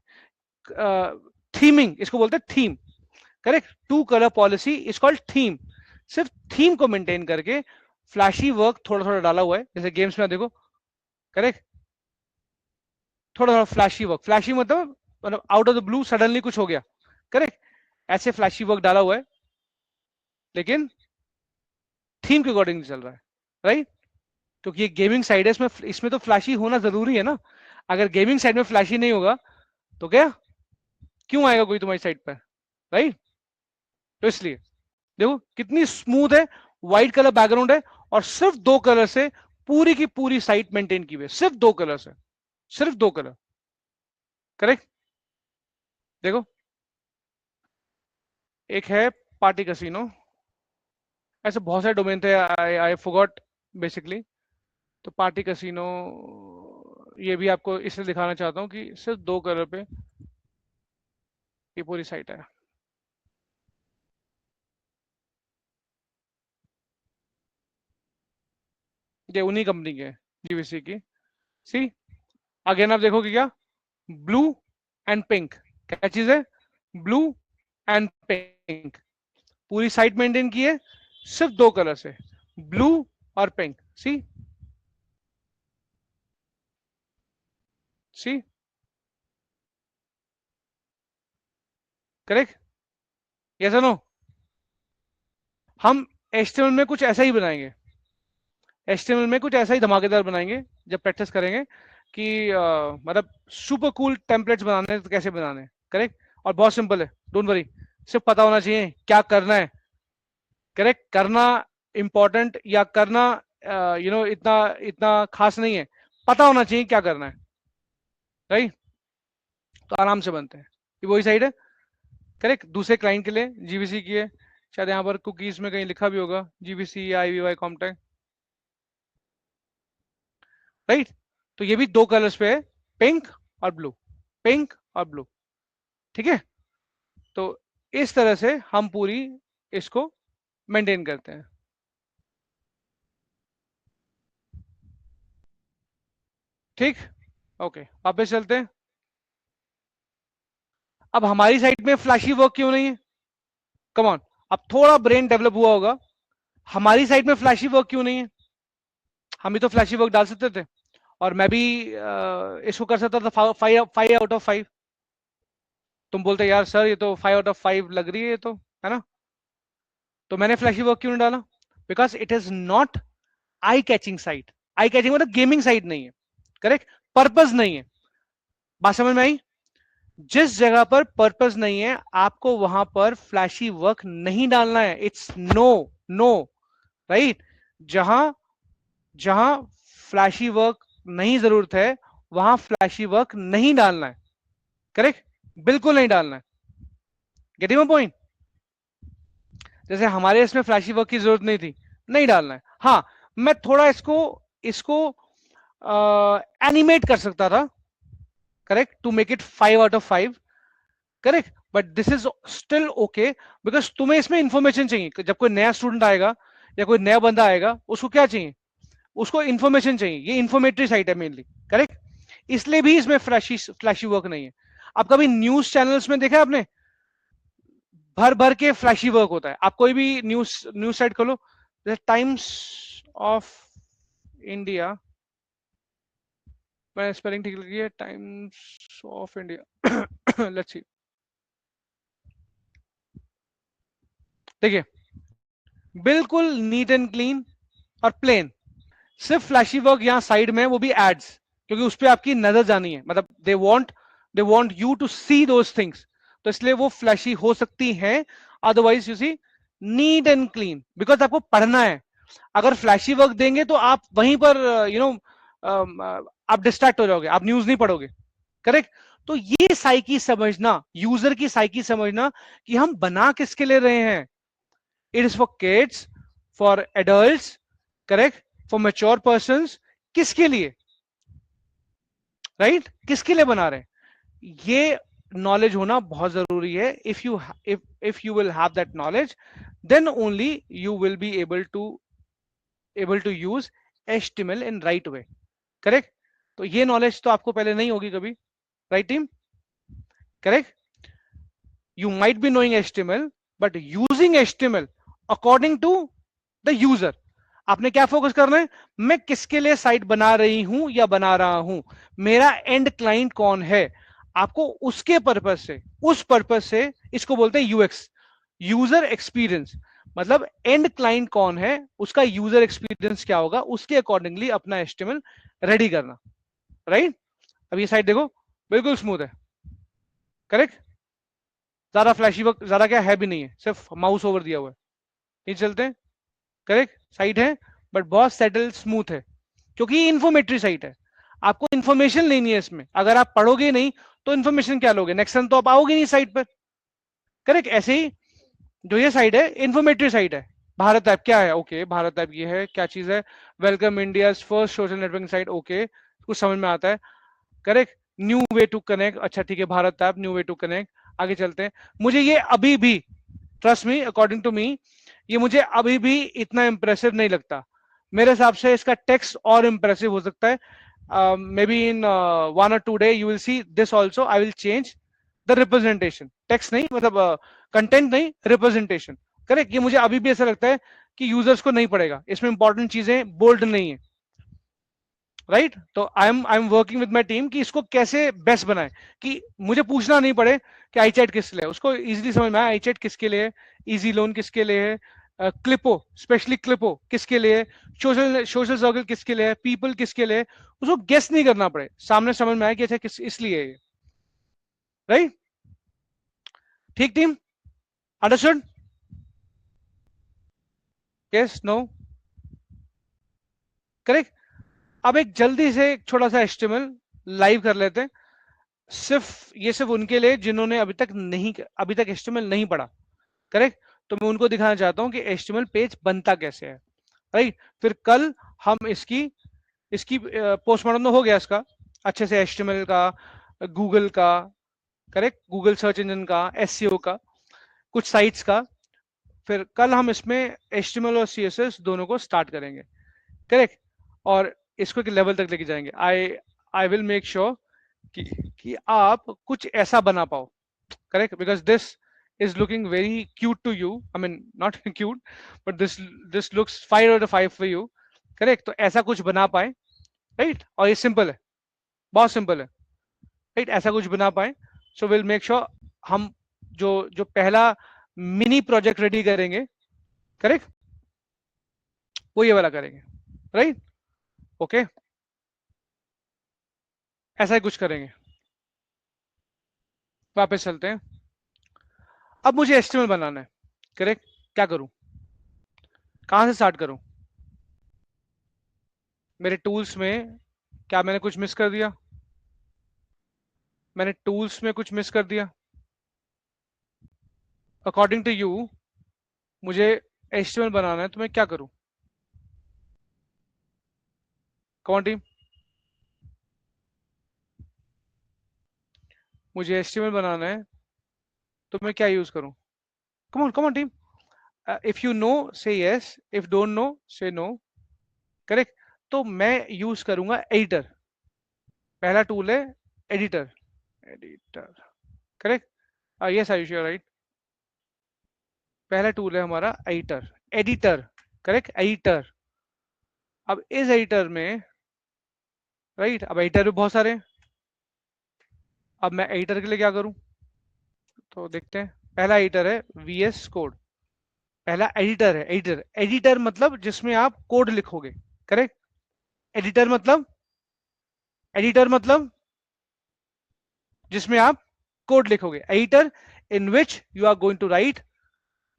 S1: थीमिंग इसको बोलते हैं, theme, correct. To colour policy is called theme. सिर्फ थीम को मेंटेन करके फ्लैशी वर्क थोड़ा थोड़ा डाला हुआ है, जैसे गेम्स में देखो, करेक्ट, थोड़ा थोड़ा फ्लैशी वर्क। फ्लैशी मतलब out of the blue suddenly कुछ हो गया, करेक्ट, ऐसे फ्लैशी वर्क डाला हुआ है, लेकिन थीम के अकॉर्डिंग चल रहा है, राइट। क्योंकि ये गेमिंग साइड है, इसमें इसमें तो फ्लैशी होना जरूरी है ना। अगर गेमिंग साइड में फ्लैशी नहीं होगा तो क्या, क्यों आएगा कोई तुम्हारी साइड पर, राइट। तो इसलिए देखो कितनी स्मूथ है, व्हाइट कलर बैकग्राउंड है, और सिर्फ दो कलर से पूरी की पूरी साइट मेंटेन की हुई है, सिर्फ दो कलर से, सिर्फ दो कलर, करेक्ट। देखो, एक है पार्टी कसिनो, ऐसे बहुत सारे डोमेन थे, आई फॉरगॉट बेसिकली। तो पार्टी कसिनो, ये भी आपको इसलिए दिखाना चाहता हूँ कि सिर्फ दो कलर पे ये पूरी साइट है। ये उन्हीं कंपनी के, GVC की। सी, अगेन आप देखोगे क्या, ब्लू एंड पिंक, क्या चीज है? ब्लू एंड पिंक, पूरी साइट मेंटेन की है सिर्फ दो कलर से, ब्लू और पिंक। सी, सी, करेक्ट, यस नो? हम HTML में कुछ ऐसा ही बनाएंगे, HTML में कुछ ऐसा ही धमाकेदार बनाएंगे जब प्रैक्टिस करेंगे कि मतलब सुपर कूल टेम्पलेट्स बनाने तो कैसे बनाने, करेक्ट। और बहुत सिंपल है, डोंट वरी, सिर्फ पता होना चाहिए क्या करना है, करेक्ट। करना इंपॉर्टेंट या करना इतना इतना खास नहीं है, पता होना चाहिए क्या करना है, राइट। तो आराम से बनते हैं। ये वही साइड है, करेक्ट, दूसरे क्लाइंट के लिए GVC की है। शायद यहाँ पर कुकीज में कहीं लिखा भी होगा GVC IVI कॉम्टेक्ट, राइट। तो ये भी दो कलर्स पे है, पिंक और ब्लू, पिंक और ब्लू, ठीक है। तो इस तरह से हम पूरी इसको मेंटेन करते हैं, ठीक। ओके, वापस चलते हैं। अब हमारी साइड में फ्लैशी वर्क क्यों नहीं है? कम ऑन, अब थोड़ा ब्रेन डेवलप हुआ होगा। हमारी साइड में फ्लैशी वर्क क्यों नहीं है? हम भी तो फ्लैशी वर्क डाल सकते थे, और मैं भी इसको कर सकता था 5 आउट ऑफ 5। तुम बोलते यार सर ये तो 5 आउट ऑफ 5 लग रही है, ये तो है ना। तो मैंने फ्लैशी वर्क क्यों नहीं डाला? Because it is not eye catching site. Eye catching मतलब गेमिंग साइट नहीं है, करेक्ट, पर्पज नहीं है। बात समझ में आई? जिस जगह पर पर्पज नहीं है आपको वहां पर फ्लैशी वर्क नहीं डालना है। It's no, no, right. जहां जहां फ्लैशी वर्क नहीं जरूरत है वहां फ्लैशी वर्क नहीं डालना है, करेक्ट, बिल्कुल नहीं डालना है। Getting my point? जैसे हमारे इसमें फ्लैशी वर्क की जरूरत नहीं थी, नहीं डालना है। हाँ, मैं थोड़ा इसको इसको एनिमेट कर सकता था, correct, to make it 5 out of 5, correct, but this is still okay. Because तुम्हें इसमें इंफॉर्मेशन चाहिए। जब कोई नया स्टूडेंट आएगा या कोई नया बंदा आएगा उसको क्या चाहिए? उसको इंफॉर्मेशन चाहिए। ये इंफॉर्मेटरी साइट है मेनली, करेक्ट। इसलिए भी इसमें फ्लैशी फ्लैशी वर्क नहीं है। अब कभी न्यूज चैनल्स में देखा आपने? भर भर के फ्लैशी वर्क होता है। आप कोई भी न्यूज न्यूज साइट खोलो, टाइम्स ऑफ इंडिया, मैंने स्पेलिंग ठीक लिखी है, times of India. Let's see, देखिए, बिल्कुल नीट एंड क्लीन और प्लेन। सिर्फ फ्लैशी वर्क यहाँ साइड में, वो भी एड्स, क्योंकि उस पर आपकी नजर जानी है। मतलब they want you to see those things, तो इसलिए वो फ्लैशी हो सकती हैं। Otherwise you see neat and clean, because आपको पढ़ना है। अगर फ्लैशी वर्क देंगे तो आप वहीं पर आप डिस्ट्रैक्ट हो जाओगे, आप न्यूज नहीं पढ़ोगे, करेक्ट। तो ये साइकी समझना, यूजर की साइकी समझना कि हम बना किसके लिए रहे हैं। It is for kids, for adults, correct, for mature person, किसके लिए, राइट, किसके लिए बना रहे हैं, ये नॉलेज होना बहुत जरूरी है। If you will have that knowledge, then only you will be able to use HTML in right way, करेक्ट। तो ये नॉलेज तो आपको पहले नहीं होगी कभी, right team, correct. You might be knowing HTML, but using HTML according to the user, आपने क्या फोकस करना है? मैं किसके लिए साइट बना रही हूं या बना रहा हूं, मेरा एंड क्लाइंट कौन है, आपको उसके पर्पज से, उस पर्पज से, इसको बोलते हैं यूएक्स, यूजर एक्सपीरियंस। मतलब एंड क्लाइंट कौन है, उसका यूजर एक्सपीरियंस क्या होगा, उसके अकॉर्डिंगली अपना एचटीएमएल रेडी करना, राइट। अब ये साइट देखो, बिल्कुल स्मूथ है, करेक्ट। ज्यादा फ्लैशी वर्क ज्यादा क्या है भी नहीं है, सिर्फ माउस ओवर दिया हुआ है, ये चलते हैं, करेक्ट। साइट है बट बहुत सेटल स्मूथ है, क्योंकि ये इंफॉर्मेटरी साइट है। आपको इंफॉर्मेशन लेनी है इसमें, अगर आप पढ़ोगे नहीं तो इंफॉर्मेशन क्या लोगे, नेक्स्ट टाइम तो आप आओगे नहीं साइट पर, करेक्ट। ऐसे ही जो ये साइट है इंफॉर्मेटरी साइट है। भारत ऐप क्या है? ओके, भारत ऐप ये है, क्या चीज है? Welcome India first social networking site, okay, कुछ समझ में आता है, correct. New way to connect, अच्छा ठीक है, Bharat app, new way to connect. आगे चलते हैं। मुझे ये अभी भी, trust me, according to me, ये मुझे अभी भी इतना इंप्रेसिव नहीं लगता। मेरे हिसाब से इसका टेक्स्ट और इंप्रेसिव हो सकता है। May be in 1 or 2 day you will see this also, I will change the representation, text नहीं, मतलब कंटेंट नहीं, रिप्रेजेंटेशन, करेक्ट। ये मुझे अभी भी ऐसा लगता है कि यूजर्स को नहीं पड़ेगा, इसमें इंपॉर्टेंट चीजें बोल्ड नहीं है, राइट। तो I am working with my team कि इसको कैसे बेस्ट बनाए, कि मुझे पूछना नहीं पड़े कि आई चैट किस लिए, उसको इजीली समझ में आए आई चैट किसके लिए है, इजी लोन किसके लिए है, क्लिपो, स्पेशली क्लिपो किसके लिए है, सोशल सोशल सर्कल किसके लिए है, पीपल किसके लिए है, उसको गेस नहीं करना पड़े, सामने समझ में आए कि अच्छा किस इसलिए है, राइट। ठीक team, understood? Yes, no, correct. अब एक जल्दी से एक छोटा सा एस्टिमल लाइव कर लेते हैं, सिर्फ उनके लिए जिन्होंने अभी तक एस्टिमल नहीं पढ़ा, करेक्ट। तो मैं उनको दिखाना चाहता हूं कि एस्टिमल पेज बनता कैसे है, राइट। फिर कल हम इसकी इसकी पोस्टमार्टम तो हो गया इसका अच्छे से, एस्टिमल का, गूगल का, करेक्ट, गूगल सर्च इंजन का, एसईओ का, कुछ साइट्स का। फिर कल हम इसमें एचटीएमएल और सीएसएस दोनों को स्टार्ट करेंगे, करेक्ट, और इसको एक लेवल तक लेके जाएंगे। आई आई विल मेक श्योर कि आप कुछ ऐसा बना पाओ, correct, because this is looking very cute to you. I mean, not cute, but this looks 5 out of 5 for you. Correct? तो ऐसा कुछ बना पाए, राइट, और ये सिंपल है, बहुत सिंपल है, राइट, ऐसा कुछ बना पाए। सो विल मेक श्योर हम जो जो पहला मिनी प्रोजेक्ट रेडी करेंगे, करेक्ट, वो ये वाला करेंगे, राइट, ओके, ऐसा ही कुछ करेंगे। वापस चलते हैं। अब मुझे एस्टिमेट बनाना है, करेक्ट, क्या करूं, कहां से स्टार्ट करूं? मेरे टूल्स में क्या मैंने कुछ मिस कर दिया? मैंने टूल्स में कुछ मिस कर दिया? अकॉर्डिंग टू यू मुझे एस्टिमेट बनाना है, तो मैं क्या करूं? कौन टीम? मुझे एस्टिमेट बनाना है, तो मैं क्या यूज करूं? कम on team, if you know से यस, इफ डोंट नो से नो, करेक्ट। तो मैं यूज करूंगा एडिटर। पहला टूल है editor, editor, correct, yes Ayush you right. पहला टूल है हमारा एडिटर, एडिटर, करेक्ट, एडिटर। अब इस एडिटर में, राइट, अब एडिटर भी बहुत सारे हैं। अब मैं एडिटर के लिए क्या करूं? तो देखते हैं। पहला एडिटर है वीएस कोड। पहला एडिटर है, एडिटर, एडिटर मतलब जिसमें आप कोड लिखोगे, करेक्ट। एडिटर मतलब, एडिटर मतलब जिसमें आप कोड लिखोगे, editor in which you are going to write,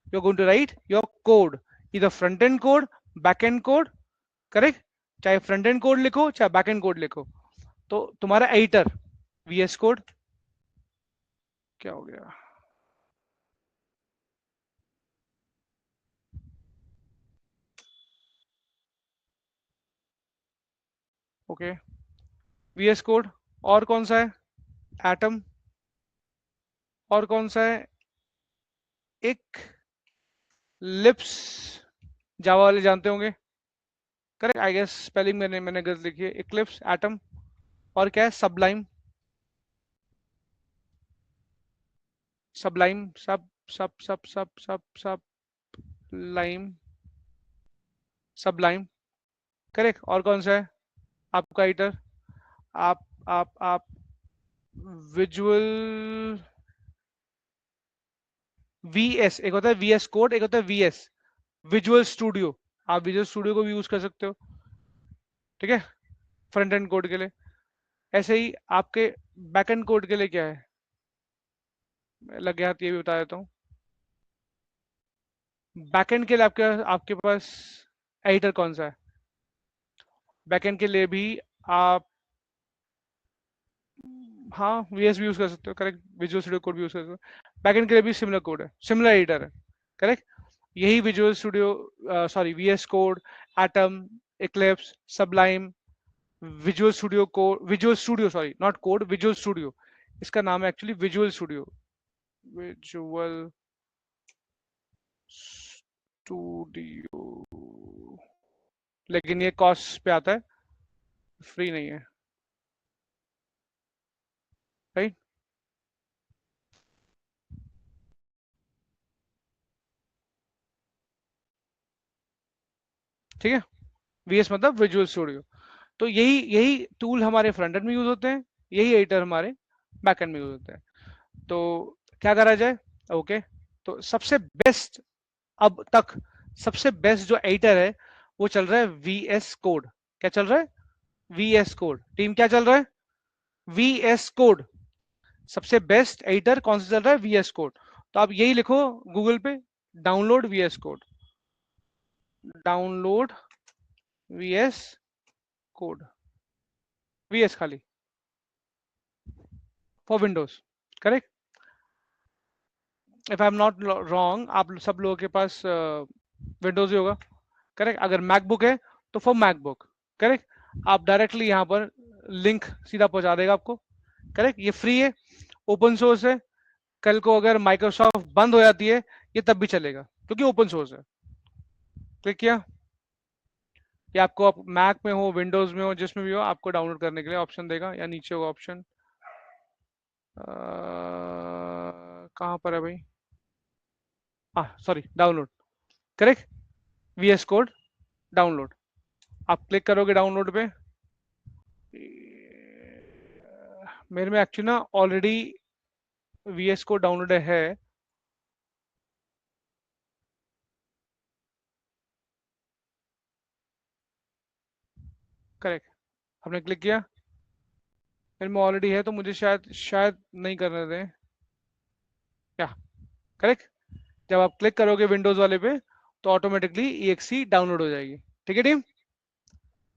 S1: you are going to write your code, इधर front end code, back end code, correct. चाहे फ्रंट एंड कोड लिखो चाहे बैक एंड कोड लिखो, तो तुम्हारा एडिटर वीएस कोड। क्या हो गया? Okay, VS code. और कौन सा है? एटम। और कौन सा है? एक लिप्स, जावा वाले जानते होंगे, करेक्ट, आई गेस स्पेलिंग मैंने गलत लिखी है, इक्लिप्स, एटम। और क्या है? सबलाइम, सबलाइम, सब लाइम, सबलाइम, करेक्ट। और कौन सा है आपका एडिटर? आप विजुअल, वीएस, एक होता है वीएस कोड, एक होता है वीएस विजुअल स्टूडियो। आप विजुअल स्टूडियो को भी यूज कर सकते हो, ठीक है, फ्रंट एंड कोड के लिए। ऐसे ही आपके बैक एंड कोड के लिए क्या है, लग गया हाथ, ये भी बता देता हूँ। बैकएंड के लिए आपके आपके पास एडिटर कौन सा है? बैकएंड के लिए भी आप, हाँ, वीएस भी यूज कर सकते हो, करेक्ट, विजुअल स्टूडियो कोड भी यूज कर सकते हो। बैकएंड के लिए भी सिमिलर कोड है, सिमिलर एडिटर है, करेक्ट। यही Visual Studio, sorry, VS code, Atom, Eclipse, Sublime, Visual Studio code, Visual Studio, sorry not code, Visual Studio, इसका नाम है actually Visual Studio, Visual Studio, लेकिन ये कॉस्ट पे आता है, फ्री नहीं है, राइट, ठीक है। वीएस मतलब विजुअल स्टूडियो। तो यही यही टूल हमारे फ्रंट एंड में यूज होते हैं, यही एडिटर हमारे बैक एंड में यूज होते हैं। तो क्या करा जाए? ओके, तो सबसे बेस्ट अब तक, सबसे बेस्ट जो एडिटर है वो चल रहा है वीएस कोड। क्या चल रहा है? VS code. टीम क्या चल रहा है? VS code. सबसे बेस्ट एडिटर कौन सा चल रहा है? VS code. तो आप यही लिखो गूगल पे, download VS code, download VS code, VS खाली, for Windows, correct. If I am not wrong, आप सब लोगों के पास विंडोज ही होगा, करेक्ट। अगर मैकबुक है तो फॉर मैकबुक, करेक्ट। आप डायरेक्टली यहाँ पर लिंक सीधा पहुंचा देगा आपको, करेक्ट। ये फ्री है, ओपन सोर्स है। कल को अगर माइक्रोसॉफ्ट बंद हो जाती है, ये तब भी चलेगा क्योंकि ओपन सोर्स है। क्लिक किया, ये आपको, आप मैक में हो, विंडोज में हो, जिसमें भी हो, आपको डाउनलोड करने के लिए ऑप्शन देगा, या नीचे होगा ऑप्शन, कहाँ पर है भाई? हाँ sorry, download, correct, VS code download. आप क्लिक करोगे डाउनलोड पे, मेरे में एक्चुअली ना ऑलरेडी वीएस कोड डाउनलोड है। करेक्ट, आपने क्लिक किया, मेरे में ऑलरेडी है, तो मुझे शायद शायद नहीं करने दें क्या। करेक्ट, जब आप क्लिक करोगे विंडोज वाले पे तो ऑटोमेटिकली EXE डाउनलोड हो जाएगी। ठीक है टीम,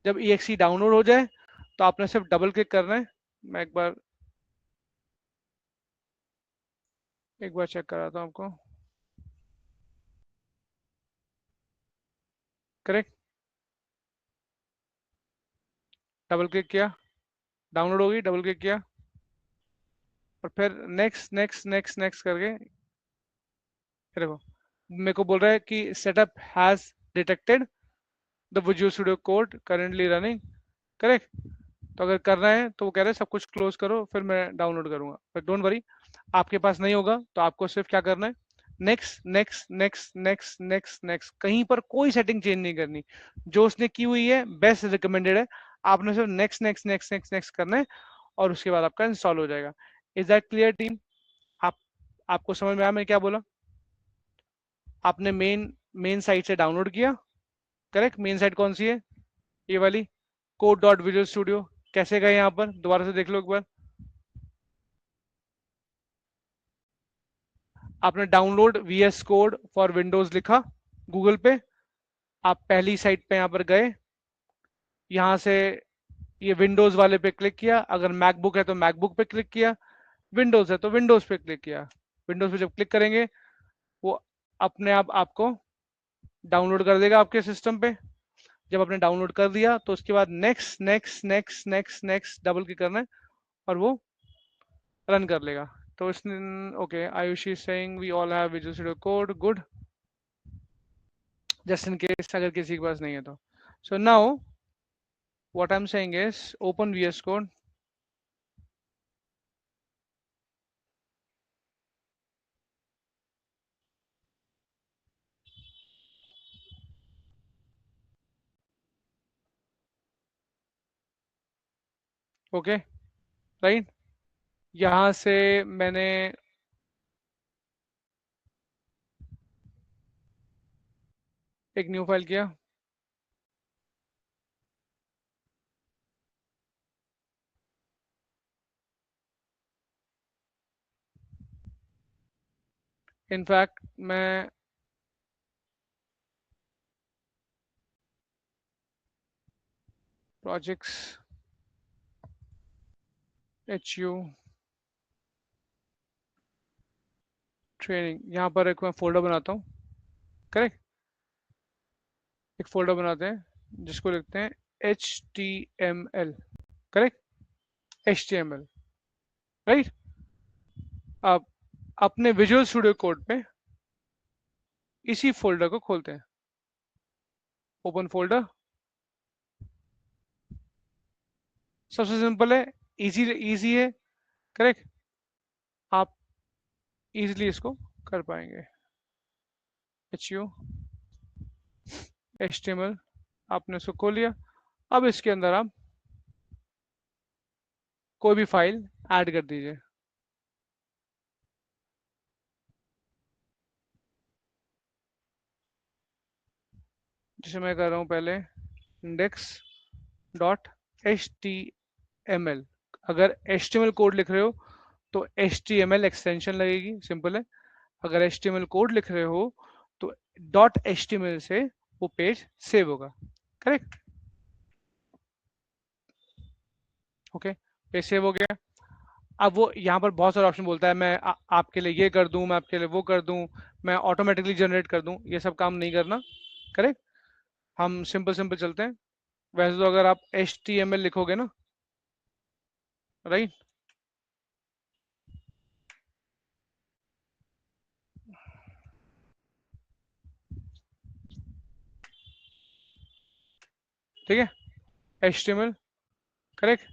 S1: जब EXE डाउनलोड हो जाए तो आपने सिर्फ डबल क्लिक करना है। मैं एक बार चेक कराता हूँ आपको। करेक्ट, डबल क्लिक किया, डाउनलोड होगी, डबल क्लिक किया, और फिर नेक्स्ट नेक्स्ट नेक्स्ट नेक्स्ट करके ये देखो मेरे को बोल रहा है कि setup has detected the visual Studio code currently running. Correct, तो अगर करना है तो वो कह रहे हैं सब कुछ क्लोज करो फिर मैं डाउनलोड करूंगा, पर डोंट वरी, आपके पास नहीं होगा तो आपको सिर्फ क्या करना है, next next next next next next, कहीं पर कोई सेटिंग चेंज नहीं करनी, जो उसने की हुई है बेस्ट रिकमेंडेड है, आपने सिर्फ next next next next next करना है और उसके बाद आपका इंस्टॉल हो जाएगा। Is that clear team? आप आपको समझ में आया मैंने क्या बोला? आपने मेन मेन साइट से डाउनलोड किया। करेक्ट, मेन साइट कौन सी है? ये वाली, कोड डॉट विजुअल स्टूडियो। कैसे गए यहाँ पर दोबारा से देख लो एक बार। आपने download VS code for Windows लिखा गूगल पे, आप पहली साइट पे यहाँ पर गए, यहाँ से ये विंडोज वाले पे क्लिक किया, अगर मैकबुक है तो मैकबुक पे क्लिक किया, विंडोज है तो विंडोज पे क्लिक किया। विंडोज पे जब क्लिक करेंगे वो अपने आप आपको डाउनलोड कर देगा आपके सिस्टम पे। जब आपने डाउनलोड कर दिया तो उसके बाद next next next next next double click करना है और वो रन कर लेगा। तो इसने okay, Ayushi saying we all have Visual Studio code, good, just in case अगर किसी के पास नहीं है तो। So now what I am saying is open VS code. Okay, right, यहाँ से मैंने एक न्यू फाइल किया। इनफैक्ट मैं प्रोजेक्ट्स HU ट्रेनिंग, यहाँ पर एक मैं फोल्डर बनाता हूँ। करेक्ट, एक फोल्डर बनाते हैं जिसको लिखते हैं HTML। Correct, HTML, right. अब अपने विजुअल स्टूडियो कोड पे इसी फोल्डर को खोलते हैं, ओपन फोल्डर। सबसे सिंपल है, इजी इजी है। करेक्ट, आप इजीली इसको कर पाएंगे। HU HTML, आपने इसको खोल लिया। अब इसके अंदर आप कोई भी फाइल ऐड कर दीजिए। जैसे मैं कर रहा हूँ पहले इंडेक्स डॉट HTML। अगर HTML कोड लिख रहे हो तो HTML एक्सटेंशन लगेगी, सिंपल है। अगर HTML कोड लिख रहे हो तो डॉट HTML से वो पेज सेव होगा। करेक्ट, ओके, पेज सेव हो गया। अब वो यहाँ पर बहुत सारे ऑप्शन बोलता है, मैं आपके लिए ये कर दूं, मैं आपके लिए वो कर दूं, मैं ऑटोमेटिकली जनरेट कर दूं, ये सब काम नहीं करना। करेक्ट, हम सिंपल सिंपल चलते हैं। वैसे तो अगर आप HTML लिखोगे ना, राइट, ठीक है, HTML। करेक्ट,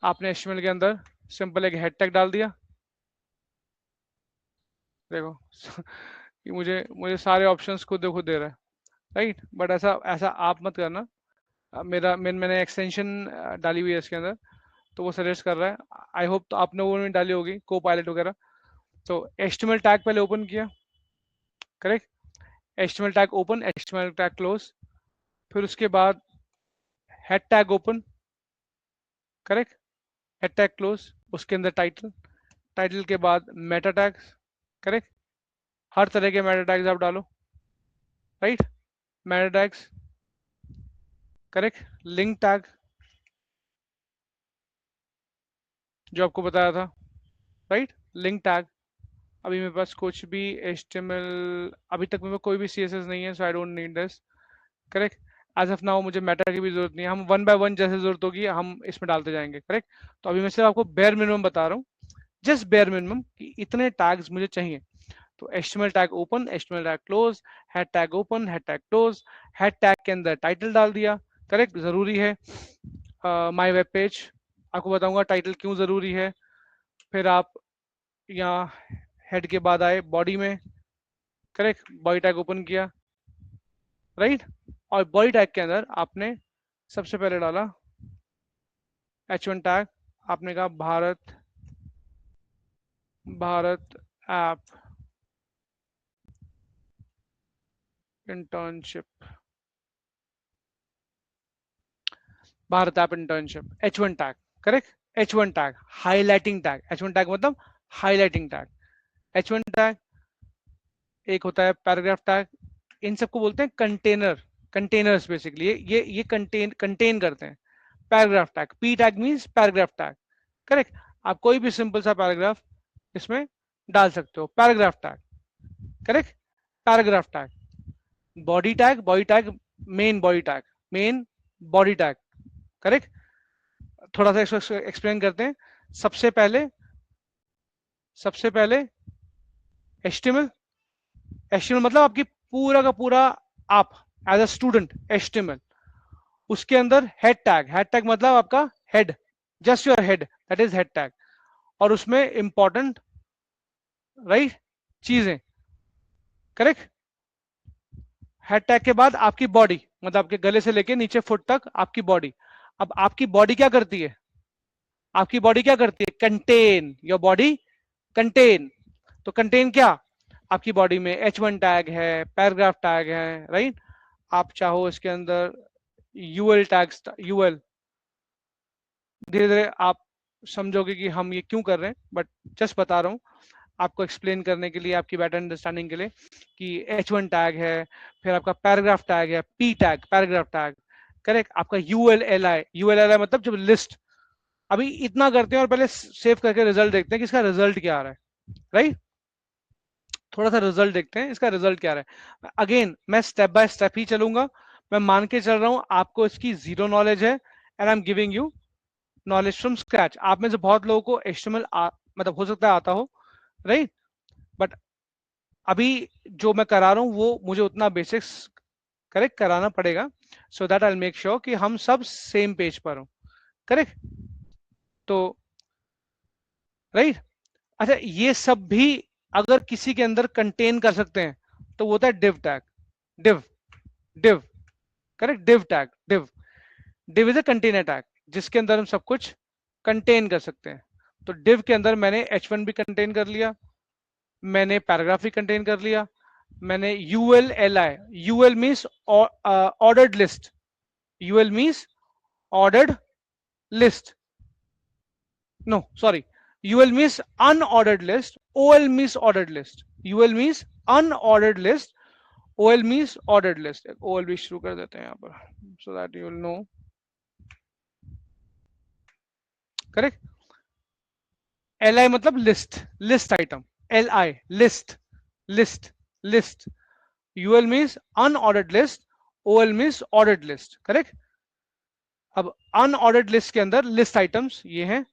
S1: आपने HTML के अंदर सिंपल एक हेड टैग डाल दिया। देखो कि मुझे मुझे सारे ऑप्शंस खुद दे रहा है, राइट, बट ऐसा ऐसा आप मत करना। मैंने एक्सटेंशन डाली हुई है इसके अंदर, तो वो सजेस्ट कर रहा है। आई होप तो आपने वो नहीं डाली होगी को पायलट वगैरह। तो एचटीएमएल टैग पहले ओपन किया, correct, HTML tag open, HTML tag close, फिर उसके बाद head tag open, correct, head tag close, उसके अंदर टाइटल, टाइटल के बाद मेटा टैग्स, करेक्ट, हर तरह के मेटा टैग्स आप डालो, right, Meta tags, correct, link tag जो आपको बताया था, राइट, लिंक टैग। अभी मेरे पास कुछ भी HTML अभी तक मेरे पास कोई भी CSS नहीं है, so I don't need this, correct. As of now मुझे मेटा की भी जरूरत नहीं है, हम वन बाय वन जैसे जरूरत होगी हम इसमें डालते जाएंगे, करेक्ट। तो अभी मैं सिर्फ आपको बेयर मिनिमम बता रहा हूँ, जस्ट बेयर मिनिमम कि इतने टैग्स मुझे चाहिए। तो HTML tag open, HTML tag close, head tag open, head tag close, head tag के अंदर टाइटल डाल दिया, करेक्ट, जरूरी है। माय वेब पेज, आपको बताऊंगा टाइटल क्यों जरूरी है। फिर आप यहाँ हेड के बाद आए बॉडी में, करेक्ट, बॉडी टैग ओपन किया, राइट, और बॉडी टैग के अंदर आपने सबसे पहले डाला H1 टैग, आपने कहा Bharat, Bharat app internship, Bharat app internship, H1 tag, correct, H1 tag, highlighting tag, H1 tag मतलब हाईलाइटिंग टैग, H1 टैग। एक होता है पैराग्राफ टैग, इन सबको बोलते हैं कंटेनर, कंटेनर्स बेसिकली, ये कंटेन करते हैं। Paragraph tag, P tag means paragraph tag, correct. आप कोई भी सिंपल सा पैराग्राफ इसमें डाल सकते हो, paragraph tag, correct, paragraph tag. Body tag, body tag, main body tag, main body tag, correct. थोड़ा सा इसको एक्सप्लेन करते हैं। सबसे पहले, सबसे पहले HTML, HTML मतलब आपकी पूरा का पूरा आप एज अ स्टूडेंट HTML, उसके अंदर हेड टैग, हेड टैग मतलब आपका head, just your head, that is head tag, और उसमें इंपॉर्टेंट, राइट, चीजें, करेक्ट। हेड टैग के बाद आपकी बॉडी, मतलब आपके गले से लेके नीचे फुट तक आपकी बॉडी। अब आपकी बॉडी क्या करती है, आपकी बॉडी क्या करती है, कंटेन, योर बॉडी कंटेन। तो कंटेन क्या, आपकी बॉडी में H1 टैग है, पैराग्राफ टैग है, राइट। आप चाहो इसके अंदर यूएल टैग्स, यूएल, धीरे धीरे आप समझोगे कि हम ये क्यों कर रहे हैं, बट जस्ट बता रहा हूँ आपको एक्सप्लेन करने के लिए, आपकी बेटर अंडरस्टैंडिंग के लिए, कि H1 टैग है, फिर आपका पैराग्राफ टैग है, P tag, paragraph tag, correct. आपका ULLI, ULLI मतलब जब लिस्ट, अभी इतना करते हैं और पहले सेव करके रिजल्ट देखते हैं कि इसका रिजल्ट क्या आ रहा है, राइट। थोड़ा सा रिजल्ट देखते हैं इसका रिजल्ट क्या आ रहा है। अगेन मैं स्टेप बाय स्टेप ही चलूंगा, मैं मान के चल रहा हूं आपको इसकी जीरो नॉलेज है, and I am giving you knowledge from scratch. आप में से बहुत लोगों को HTML मतलब हो सकता है आता हो, राइट, बट अभी जो मैं करा रहा हूँ वो मुझे उतना बेसिक्स करेक्ट कराना पड़ेगा, so that I make sure कि हम सब सेम पेज पर हो, करेक्ट। तो राइट, अच्छा, ये सब भी अगर किसी के अंदर कंटेन कर सकते हैं तो वो होता है div tag, div, div, correct, div tag, div, div is a container tag जिसके अंदर हम सब कुछ कंटेन कर सकते हैं। तो डिव के अंदर मैंने H1 भी कंटेन कर लिया, मैंने पैराग्राफ भी कंटेन कर लिया, मैंने ULLI, UL means ordered list, UL means ordered list, no sorry, UL means unordered list, OL means ordered list, UL means unordered list, OL means ordered list। OL भी शुरू कर देते हैं यहाँ पर, so that you will know, correct. LI मतलब list, list item, LI list, list, list, UL means unordered list, OL means ordered list, correct. अब unordered list के अंदर लिस्ट आइटम्स ये हैं,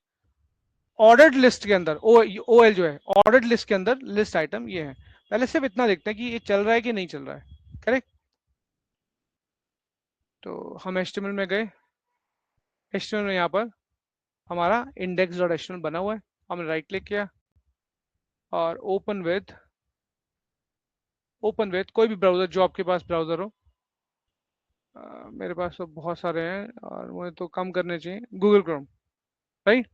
S1: ऑर्डर्ड लिस्ट के अंदर OL जो है ऑर्डर्ड लिस्ट के अंदर लिस्ट आइटम ये है। पहले सिर्फ इतना देखते हैं कि ये चल रहा है कि नहीं चल रहा है, करेक्ट। तो हम HTML में गए, HTML में यहाँ पर हमारा index.html बना हुआ है, हमने राइट क्लिक किया और ओपन विथ कोई भी ब्राउजर जो आपके पास ब्राउजर हो। मेरे पास तो बहुत सारे हैं और मुझे तो कम करने चाहिए, Google Chrome, right.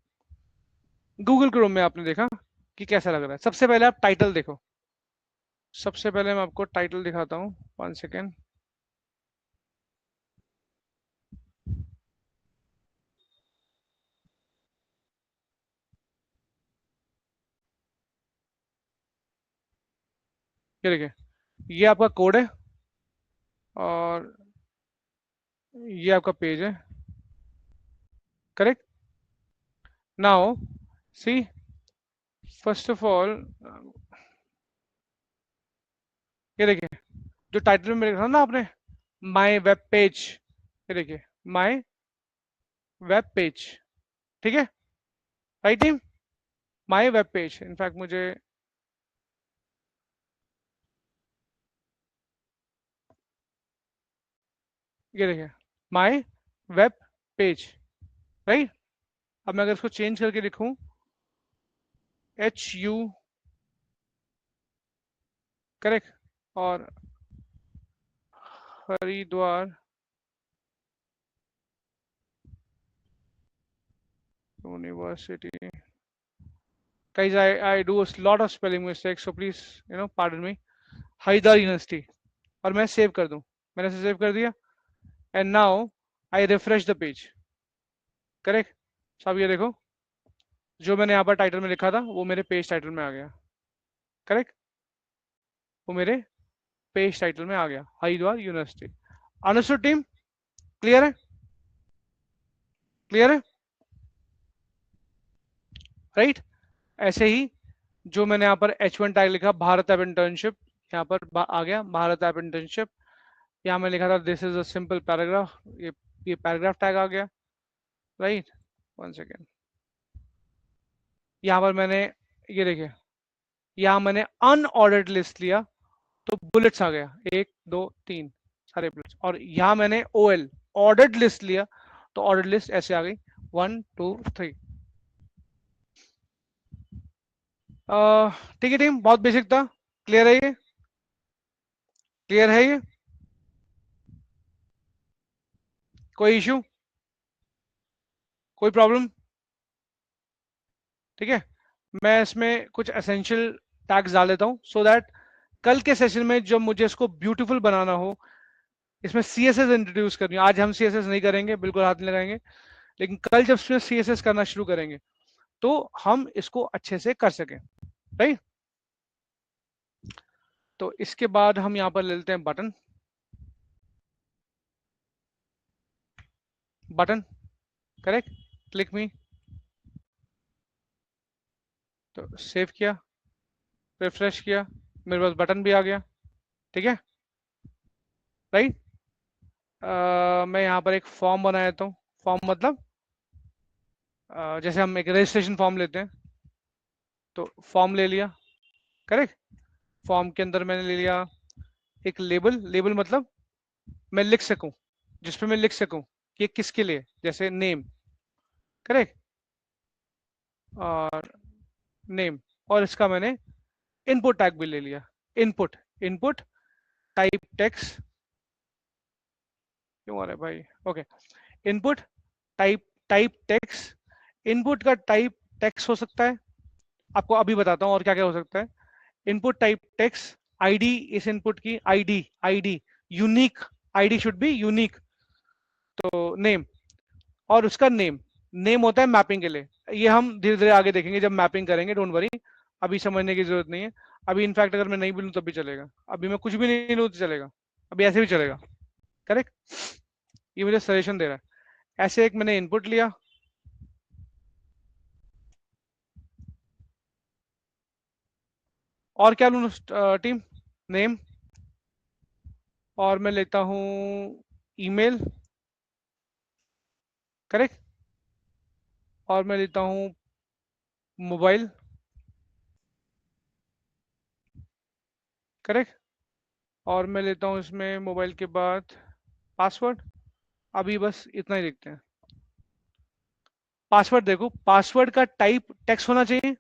S1: Google Chrome में आपने देखा कि कैसा लग रहा है। सबसे पहले आप टाइटल देखो, सबसे पहले मैं आपको टाइटल दिखाता हूँ, 1 सेकेंड। ये देखिए, ये आपका कोड है और ये आपका पेज है, correct. Now see, first of all ये देखिए, जो टाइटल में लिखा था ना आपने, माय वेब पेज, ये देखिए माय वेब पेज, ठीक है, right team, my web page. In fact मुझे ये देखिए माय वेब पेज, राइट। अब मैं अगर इसको चेंज करके लिखूं HU, करेक्ट, और Haridwar university, guys, I do a lot of spelling mistakes, so please pardon me। Haridwar university, और मैं सेव कर दूं, मैंने इसे सेव कर दिया, and now I refresh the page, correct. सब ये देखो, जो मैंने यहाँ पर टाइटल में लिखा था वो मेरे पेज टाइटल में आ गया, करेक्ट, वो मेरे पेज टाइटल में आ गया, Haridwar university. Understood team, clear है, क्लियर है, राइट। ऐसे ही जो मैंने यहाँ पर H1 टैग लिखा, भारत ऐप इंटर्नशिप, यहाँ पर आ गया भारत ऐप इंटर्नशिप। यहाँ मैं लिखा था this is a simple paragraph, ये पैराग्राफ टैग आ गया, राइट। 1 सेकेंड, यहाँ पर मैंने ये देखिए, यहाँ मैंने अनऑर्डर्ड लिस्ट लिया तो बुलेट्स आ गया, 1 2 3 सारे बुलेट्स, और यहाँ मैंने OL ऑर्डर्ड लिस्ट लिया तो ऑर्डर्ड लिस्ट ऐसे आ गई 1 2 3। ठीक है टीम, बहुत बेसिक था, क्लियर है ये, क्लियर है ये, कोई इशू, कोई प्रॉब्लम, ठीक है। मैं इसमें कुछ एसेंशियल टैग्स डाल देता हूँ सो दैट कल के सेशन में जब मुझे इसको ब्यूटीफुल बनाना हो, इसमें CSS इंट्रोड्यूस करनी हो, आज हम CSS नहीं करेंगे, बिल्कुल हाथ नहीं लगाएंगे, लेकिन कल जब इसमें CSS करना शुरू करेंगे तो हम इसको अच्छे से कर सकें, राइट। तो इसके बाद हम यहाँ पर ले लेते हैं बटन, बटन, करेक्ट, क्लिक मी, तो सेव किया, रिफ्रेश किया, मेरे पास बटन भी आ गया, ठीक है, राइट। मैं यहाँ पर एक फॉर्म बना देता हूँ, फॉर्म मतलब जैसे हम एक रजिस्ट्रेशन फॉर्म लेते हैं, तो फॉर्म ले लिया, करेक्ट। फॉर्म के अंदर मैंने ले लिया एक लेबल, लेबल मतलब मैं लिख सकूं, जिसपे मैं लिख सकूं कि ये किसके लिए, जैसे नेम, करेक्ट, और नेम, और इसका मैंने इनपुट टैग भी ले लिया, इनपुट, इनपुट टाइप टेक्स्ट, क्यों आ रहा है भाई, okay, input type, type text, input का टाइप टेक्स्ट हो सकता है, आपको अभी बताता हूँ और क्या क्या हो सकता है। इनपुट टाइप टेक्स्ट, आईडी, इस इनपुट की ID, ID unique, ID should be unique, तो नेम, और उसका नेम, नेम होता है मैपिंग के लिए, ये हम धीरे धीरे आगे देखेंगे जब मैपिंग करेंगे, डोंट वरी, अभी समझने की जरूरत नहीं है। अभी इनफैक्ट अगर मैं नहीं बोलूँ तब भी चलेगा, अभी मैं कुछ भी नहीं लूँ तो चलेगा, अभी ऐसे भी चलेगा, करेक्ट, ये मुझे सजेशन दे रहा है। ऐसे एक मैंने इनपुट लिया, और क्या लूँ टीम, नेम, और मैं लेता हूँ ईमेल, करेक्ट, और मैं लेता हूँ मोबाइल, करेक्ट, और मैं लेता हूँ इसमें मोबाइल के बाद पासवर्ड, अभी बस इतना ही लिखते हैं। पासवर्ड देखो, पासवर्ड का टाइप टेक्स्ट होना चाहिए,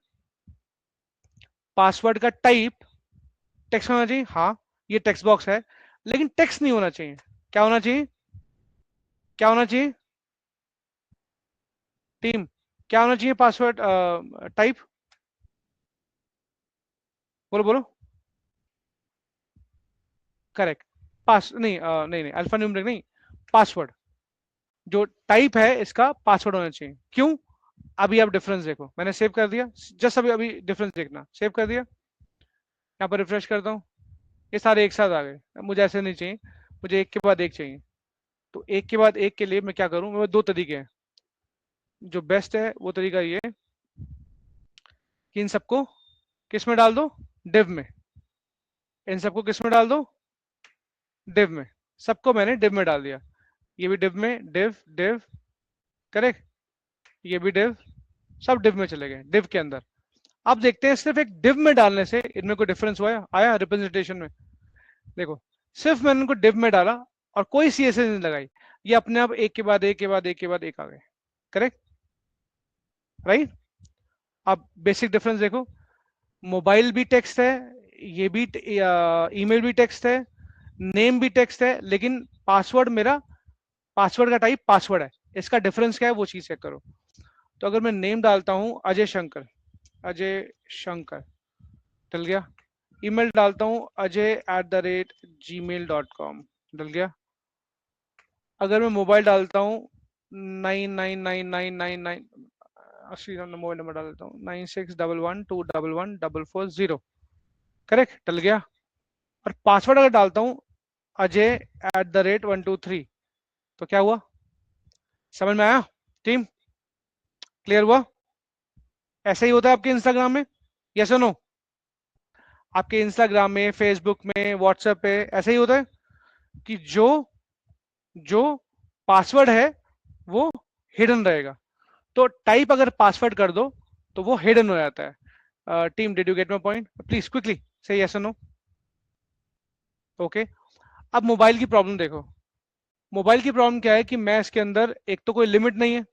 S1: पासवर्ड का टाइप टेक्स्ट होना चाहिए, हाँ, ये टेक्स्ट बॉक्स है, लेकिन टेक्स्ट नहीं होना चाहिए, क्या होना चाहिए, क्या होना चाहिए टीम, क्या होना चाहिए पासवर्ड टाइप? बोलो बोलो। करेक्ट। पास नहीं नहीं नहीं, अल्फा न्यूमेरिक नहीं, पासवर्ड। जो टाइप है इसका पासवर्ड होना चाहिए। क्यों? अभी आप डिफरेंस देखो, मैंने सेव कर दिया, जस्ट अभी अभी डिफरेंस देखना, सेव कर दिया, यहाँ पर रिफ्रेश करता हूँ, ये सारे एक साथ आ गए। मुझे ऐसे नहीं चाहिए, मुझे एक के बाद एक चाहिए। तो एक के बाद एक के लिए मैं क्या करूँ, मेरे दो तरीके हैं। जो बेस्ट है वो तरीका ये है कि इन सबको किस में डाल दो, डिव में। इन सबको किस में डाल दो, डिव में। सबको मैंने डिव में डाल दिया। ये भी डिव में, डिव डिव, करेक्ट। ये भी डिव, सब डिव में चले गए, डिव के अंदर। अब देखते हैं सिर्फ एक डिव में डालने से इनमें कोई डिफरेंस हुआ आया रिप्रेजेंटेशन में? देखो, सिर्फ मैंने इनको डिव में डाला और कोई सी एस नहीं लगाई, ये अपने आप एक के बाद एक के बाद एक के बाद एक आ गए। Correct, right. अब बेसिक डिफरेंस देखो, मोबाइल भी टेक्स्ट है, ये भी ईमेल भी टेक्स्ट है, नेम भी टेक्स्ट है, लेकिन पासवर्ड मेरा, पासवर्ड का टाइप पासवर्ड है। इसका डिफरेंस क्या है वो चीज चेक करो। तो अगर मैं नेम डालता हूं अजय शंकर, अजय शंकर, डल गया। ईमेल डालता हूं ajay@gmail.com, डल गया। अगर मैं मोबाइल डालता हूं 999999, अस्सी मोबाइल नंबर डाल देता हूँ, 9611211440, करेक्ट, डल गया। और पासवर्ड अगर डालता हूं अजय@123, तो क्या हुआ? समझ में आया टीम? क्लियर हुआ? ऐसा ही होता है आपके इंस्टाग्राम में, यस और नो? आपके इंस्टाग्राम में, फेसबुक में, व्हाट्सएप पे ऐसा ही होता है कि जो जो पासवर्ड है वो हिडन रहेगा। तो टाइप अगर पासवर्ड कर दो तो वो हिडन हो जाता है। Team, did you get my point? Please quickly से यस और नो। ओके। अब मोबाइल की प्रॉब्लम देखो। मोबाइल की प्रॉब्लम क्या है कि मैं इसके अंदर, एक तो कोई लिमिट नहीं है,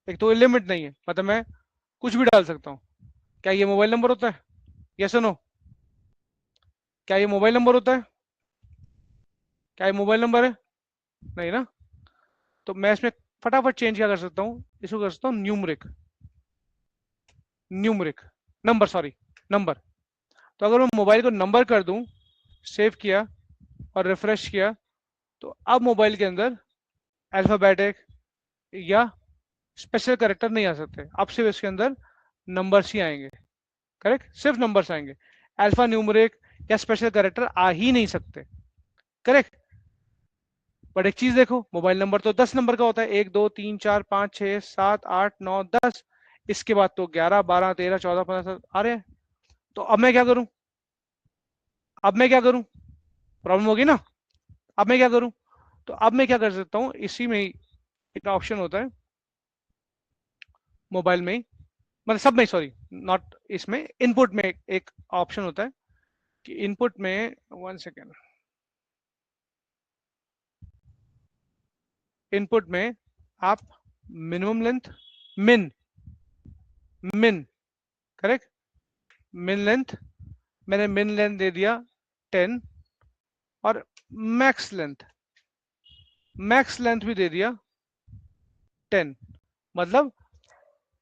S1: एक तो कोई लिमिट नहीं है, मतलब मैं कुछ भी डाल सकता हूँ। क्या ये मोबाइल नंबर होता है? यस और नो? क्या ये मोबाइल नंबर होता है? क्या ये मोबाइल नंबर है? नहीं ना। तो मैं इसमें फटाफट चेंज क्या कर सकता हूँ, इसको कर सकता हूँ numeric, numeric, number, sorry, number. तो अगर मैं मोबाइल को नंबर कर दूं, सेव किया और रिफ्रेश किया, तो अब मोबाइल के अंदर अल्फाबेटिक या स्पेशल करेक्टर नहीं आ सकते। अब सिर्फ इसके अंदर नंबर्स ही आएंगे। करेक्ट, सिर्फ नंबर्स आएंगे, अल्फा न्यूमरिक या स्पेशल करेक्टर आ ही नहीं सकते। करेक्ट। बट एक चीज देखो, मोबाइल नंबर तो 10 नंबर का होता है, 1 2 3 4 5 6 7 8 9 10। इसके बाद तो 11 12 13 14 15 आ रहे हैं। तो अब मैं क्या करूं, अब मैं क्या करूं? प्रॉब्लम होगी ना। अब मैं क्या करूं? तो अब मैं क्या कर सकता हूं, इसी में ही एक ऑप्शन होता है मोबाइल में ही, मतलब सब में, सॉरी, नॉट इसमें, इनपुट में एक ऑप्शन होता है कि इनपुट में, वन सेकेंड, इनपुट में आप मिनिमम लेंथ, मिन, मिन, करेक्ट, मिन लेंथ, मैंने मिन लेंथ दे दिया 10, और मैक्स लेंथ, मैक्स लेंथ भी दे दिया 10। मतलब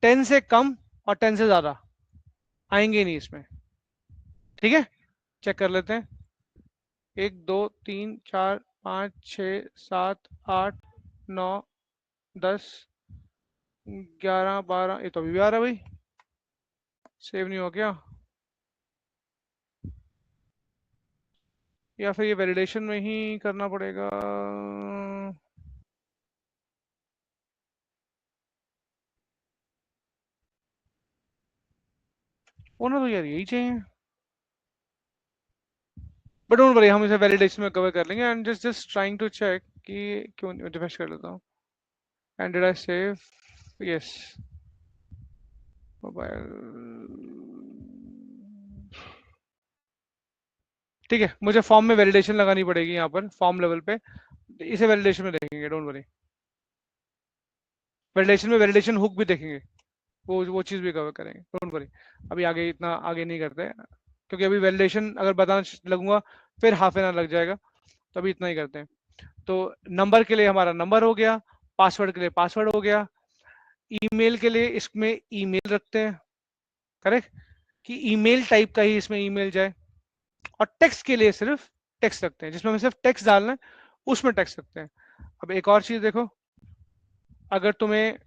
S1: 10 से कम और 10 से ज्यादा आएंगे ही नहीं इसमें। ठीक है, चेक कर लेते हैं। 1 2 3 4 5 6 7 8 9 10 11 12, ये तो अभी भी आ रहा है भाई, सेव नहीं हो गया, या फिर ये वैलिडेशन में ही करना पड़ेगा। होना तो यार यही चाहिए, बट डोंट वरी, हम इसे वैलिडेशन में कवर कर लेंगे। And just just trying to check कि क्यों, रिफ्रेश कर लेता हूँ। And did I save? Yes, mobile, ठीक है। मुझे फॉर्म में वैलिडेशन लगानी पड़ेगी, यहाँ पर फॉर्म लेवल पे, इसे वैलिडेशन में देखेंगे, डोंट वरी। वैलिडेशन में वैलिडेशन हुक भी देखेंगे, वो चीज़ भी कवर करेंगे, डोंट वरी। अभी आगे इतना आगे नहीं करते, क्योंकि अभी वैलिडेशन अगर बताना लगूंगा फिर हाफ एन आवर लग जाएगा, तो अभी इतना ही करते हैं। तो नंबर के लिए हमारा नंबर हो गया, पासवर्ड के लिए पासवर्ड हो गया, ईमेल के लिए इसमें ईमेल रखते हैं, करेक्ट, कि ईमेल टाइप का ही इसमें ईमेल जाए। और टेक्स्ट के लिए सिर्फ टेक्स्ट रखते हैं, जिसमें हमें सिर्फ टेक्स्ट डालना है उसमें टेक्स्ट रखते हैं। अब एक और चीज देखो, अगर तुम्हें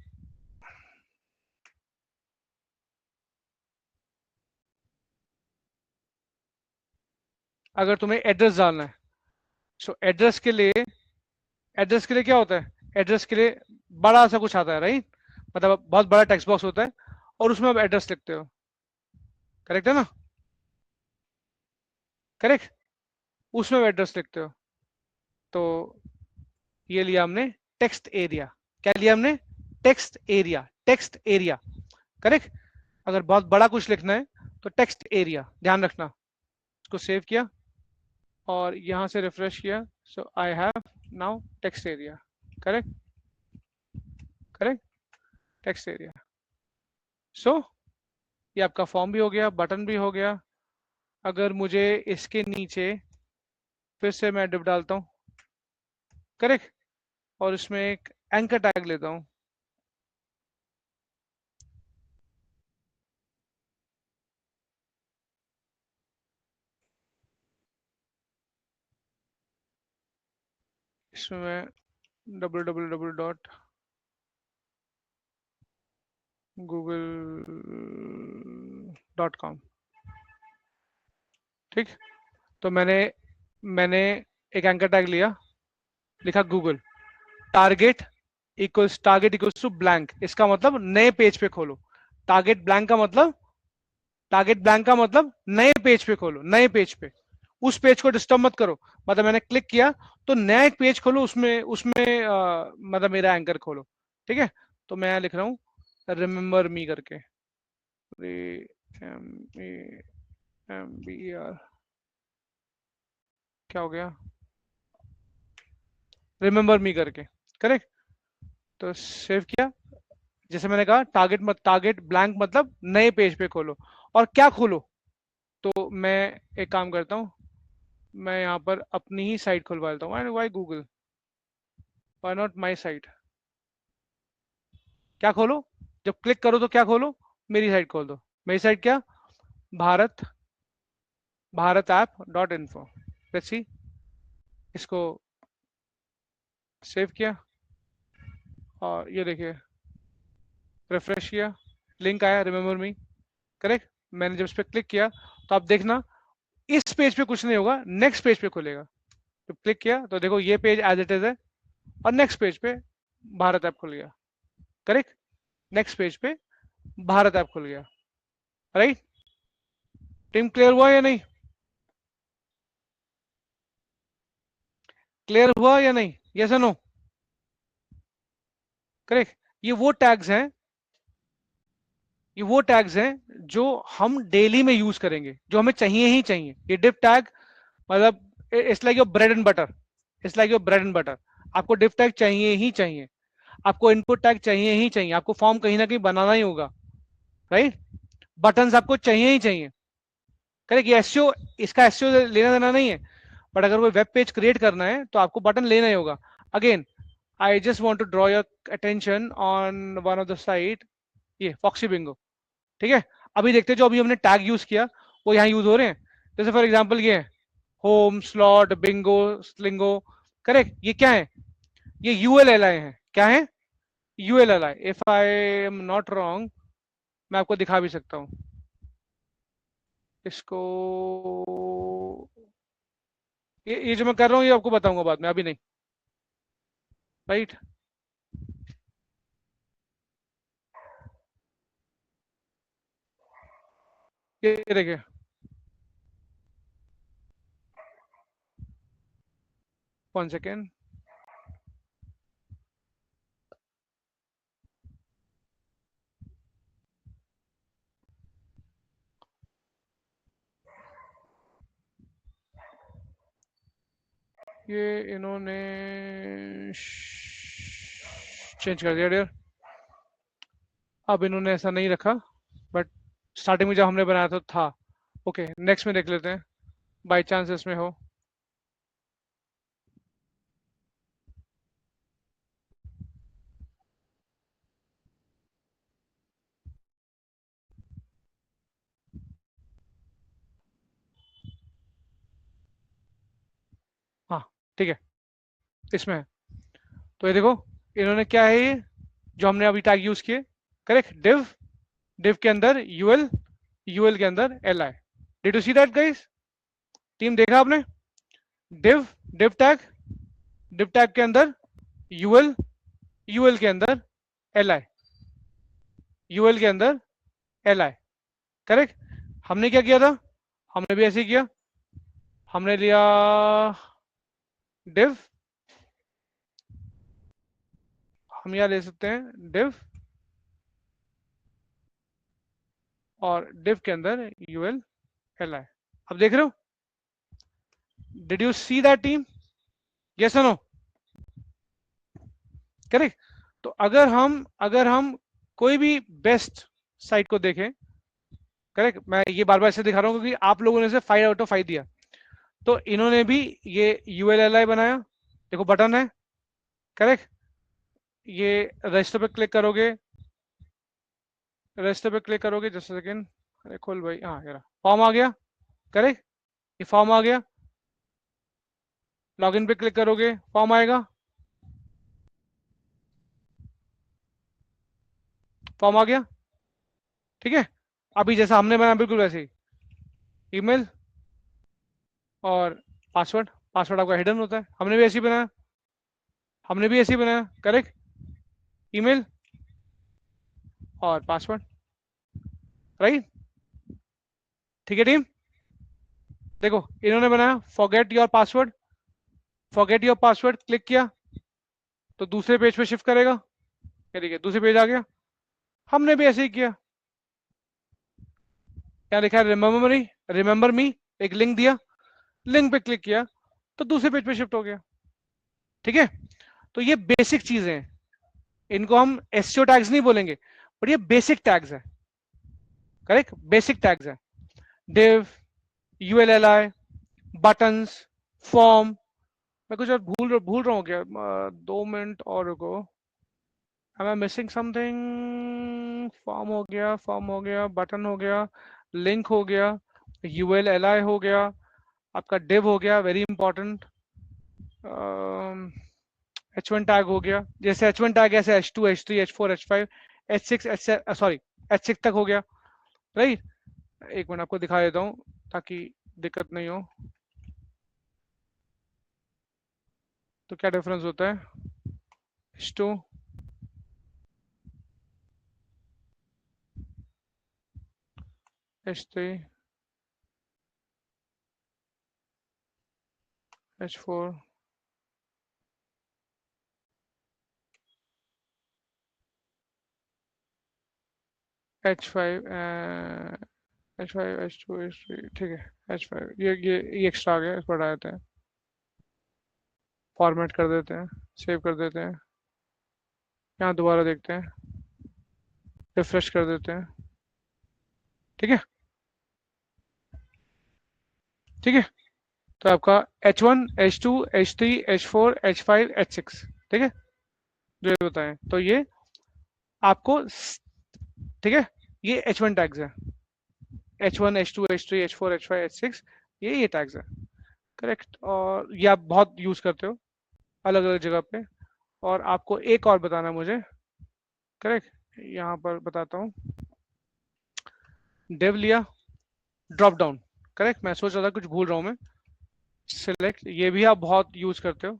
S1: अगर तुम्हें एड्रेस डालना है, सो एड्रेस के लिए क्या होता है, एड्रेस के लिए बड़ा सा कुछ आता है, राइट, मतलब बहुत बड़ा टेक्स्ट बॉक्स होता है और उसमें आप एड्रेस लिखते हो, करेक्ट है ना, करेक्ट, उसमें आप एड्रेस लिखते हो। तो ये लिया हमने टेक्स्ट एरिया। क्या लिया हमने, text area, text area, correct. अगर बहुत बड़ा कुछ लिखना है तो टेक्स्ट एरिया, ध्यान रखना। इसको सेव किया और यहां से रिफ्रेश किया, so I have now text area, correct, correct, text area. So ये आपका फॉर्म भी हो गया, बटन भी हो गया। अगर मुझे इसके नीचे फिर से मैं डिप डालता हूँ, करेक्ट, और इसमें एक एंकर टैग लेता हूँ, इसमें मैं www.google.com, ठीक। तो मैंने एक एंकर टैग लिया, लिखा Google, target equals to blank, इसका मतलब नए पेज पे खोलो। टारगेट ब्लैंक का मतलब नए पेज पे खोलो, नए पेज पे, उस पेज को डिस्टर्ब मत करो। मतलब मैंने क्लिक किया तो नया एक पेज खोलो, उसमें उसमें मतलब मेरा एंकर खोलो, ठीक है। तो मैं लिख रहा हूँ रिमेंबर मी करके, REMEMBER, क्या हो गया, रिमेंबर मी करके, करेक्ट। तो सेव किया, जैसे मैंने कहा टारगेट ब्लैंक मतलब नए पेज पे खोलो। और क्या खोलो, तो मैं एक काम करता हूँ, मैं यहाँ पर अपनी ही साइट खुलवा लेता हूँ, why Google, why not my site. क्या खोलो, जब क्लिक करो तो क्या खोलो, मेरी साइट खोल दो। मेरी साइट क्या, Bharat Bharat app dot info. Let's see, इसको सेव किया और ये देखिए रिफ्रेश किया, लिंक आया रिमेंबर मी, करेक्ट। मैंने जब इस पर क्लिक किया तो आप देखना इस पेज पे कुछ नहीं होगा, नेक्स्ट पेज पे खुलेगा। तो क्लिक किया तो देखो ये पेज एज इट इज है, और नेक्स्ट पेज पे भारत ऐप खुल गया, करेक्ट, नेक्स्ट पेज पे भारत ऐप खुल गया, राइट। टीम क्लियर हुआ या नहीं, क्लियर हुआ या नहीं, यस या नो, करेक्ट। ये वो टैग्स हैं, ये वो टैग्स हैं जो हम डेली में यूज करेंगे, जो हमें चाहिए ही चाहिए। ये डिप टैग मतलब it's like your bread and butter, it's like your bread and butter. आपको डिप टैग चाहिए ही चाहिए, आपको इनपुट टैग चाहिए ही चाहिए, आपको फॉर्म कहीं ना कहीं बनाना ही होगा, राइट। बटन्स आपको चाहिए ही चाहिए, करेक्ट। ये एसईओ, इसका एसईओ लेना देना नहीं है, बट अगर कोई वेब पेज क्रिएट करना है तो आपको बटन लेना ही होगा। Again I just want to draw your attention on one of the site, ये फॉक्सी बिंगो, ठीक है। अभी देखते हैं जो अभी हमने टैग यूज किया वो यहाँ यूज हो रहे हैं। जैसे फॉर एग्जांपल ये home slot bingo slingo, correct. ये क्या है, ये यूएलएलआई है, क्या है, ULLI. If I am not wrong, मैं आपको दिखा भी सकता हूँ इसको, ये जो मैं कर रहा हूँ ये आपको बताऊंगा बाद में, अभी नहीं, राइट। ये देखिए, 1 सेकेंड, ये इन्होंने चेंज कर दिया डियर, अब इन्होंने ऐसा नहीं रखा, बट स्टार्टिंग में जब हमने बनाया था। ओके नेक्स्ट में देख लेते हैं, बाई चांस इसमें हो। ठीक है, इसमें है। तो ये देखो, इन्होंने क्या है ये जो हमने अभी टैग यूज किए, करेक्ट, div, div के अंदर ul, ul के अंदर li। Did you see that guys? Team देखा आपने? div, div tag, div tag के अंदर ul, ul के अंदर li, ul के अंदर li, करेक्ट। हमने क्या किया था? हमने भी ऐसे ही किया, हमने लिया div, हम यहाँ ले सकते हैं div और div के अंदर ul li। अब देख रहे हो? Did you see that team? Yes और नो? करेक्ट। तो अगर हम कोई भी बेस्ट साइट को देखें, करेक्ट, मैं ये बार बार ऐसे दिखा रहा हूँ क्योंकि आप लोगों ने से 5 आउट ऑफ 5 दिया, तो इन्होंने भी ये ULLI बनाया, देखो बटन है, करेक्ट। ये रजिस्टर पे क्लिक करोगे, रजिस्टर पे क्लिक करोगे, जस्ट सेकेंड, अरे खोल भाई, हाँ यार फॉर्म आ गया, करेक्ट, ये फॉर्म आ गया, लॉगिन पे क्लिक करोगे फॉर्म आएगा, फॉर्म आ गया, ठीक है। अभी जैसा हमने बनाया बिल्कुल वैसे ही, ईमेल और पासवर्ड, पासवर्ड आपका हिडन होता है, हमने भी ऐसे ही बनाया, हमने भी ऐसे ही बनाया, करेक्ट, ईमेल और पासवर्ड, राइट। ठीक है टीम, देखो इन्होंने बनाया forget your password, forget your password click किया तो दूसरे पेज पे शिफ्ट करेगा, ये देखिए दूसरे पेज आ गया। हमने भी ऐसे ही किया, क्या लिखा है, रिमेंबर मी, एक लिंक दिया, लिंक पे क्लिक किया तो दूसरे पेज पे शिफ्ट हो गया, ठीक है। तो ये बेसिक चीजें हैं, इनको हम एसईओ टैग्स नहीं बोलेंगे, बट ये बेसिक टैग्स है, करेक्ट, बेसिक टैग्स है। div, ULLI, बटन्स, फॉर्म, मैं कुछ और भूल रहा हूँ क्या? 2 मिनट और रुको, am I missing something? Form हो गया, फॉर्म हो गया, बटन हो गया, लिंक हो गया, ULLI हो गया, आपका div हो गया, वेरी इंपॉर्टेंट, H1 टैग हो गया, जैसे H1 टैग ऐसे H2, H3, H4, H5, H6, sorry H6 तक हो गया, राइट। एक मिनट आपको दिखा देता हूँ ताकि दिक्कत नहीं हो। तो क्या डिफरेंस होता है, H2, H3, H4, H5, H5, H2, H3, ठीक है, H5, ये एक्स्ट्रा आ गया, इसको हटा देते हैं, फॉर्मेट कर देते हैं, सेव कर देते हैं, यहाँ दोबारा देखते हैं, रिफ्रेश कर देते हैं, ठीक है, ठीक है। तो आपका H1, H2, H3, H4, H5, H6, ठीक है, जो ये बताएं तो ये आपको ठीक है, ये H1 टैग्स है, H1, H2, H3, H4, H5, H6, ये टैग्स है, करेक्ट। और ये आप बहुत यूज करते हो अलग अलग जगह पे। और आपको एक और बताना है मुझे, करेक्ट, यहाँ पर बताता हूँ, डेव लिया, ड्रॉप डाउन, करेक्ट, मैं सोच रहा था कुछ भूल रहा हूँ मैं, सिलेक्ट, ये भी आप बहुत यूज करते हो,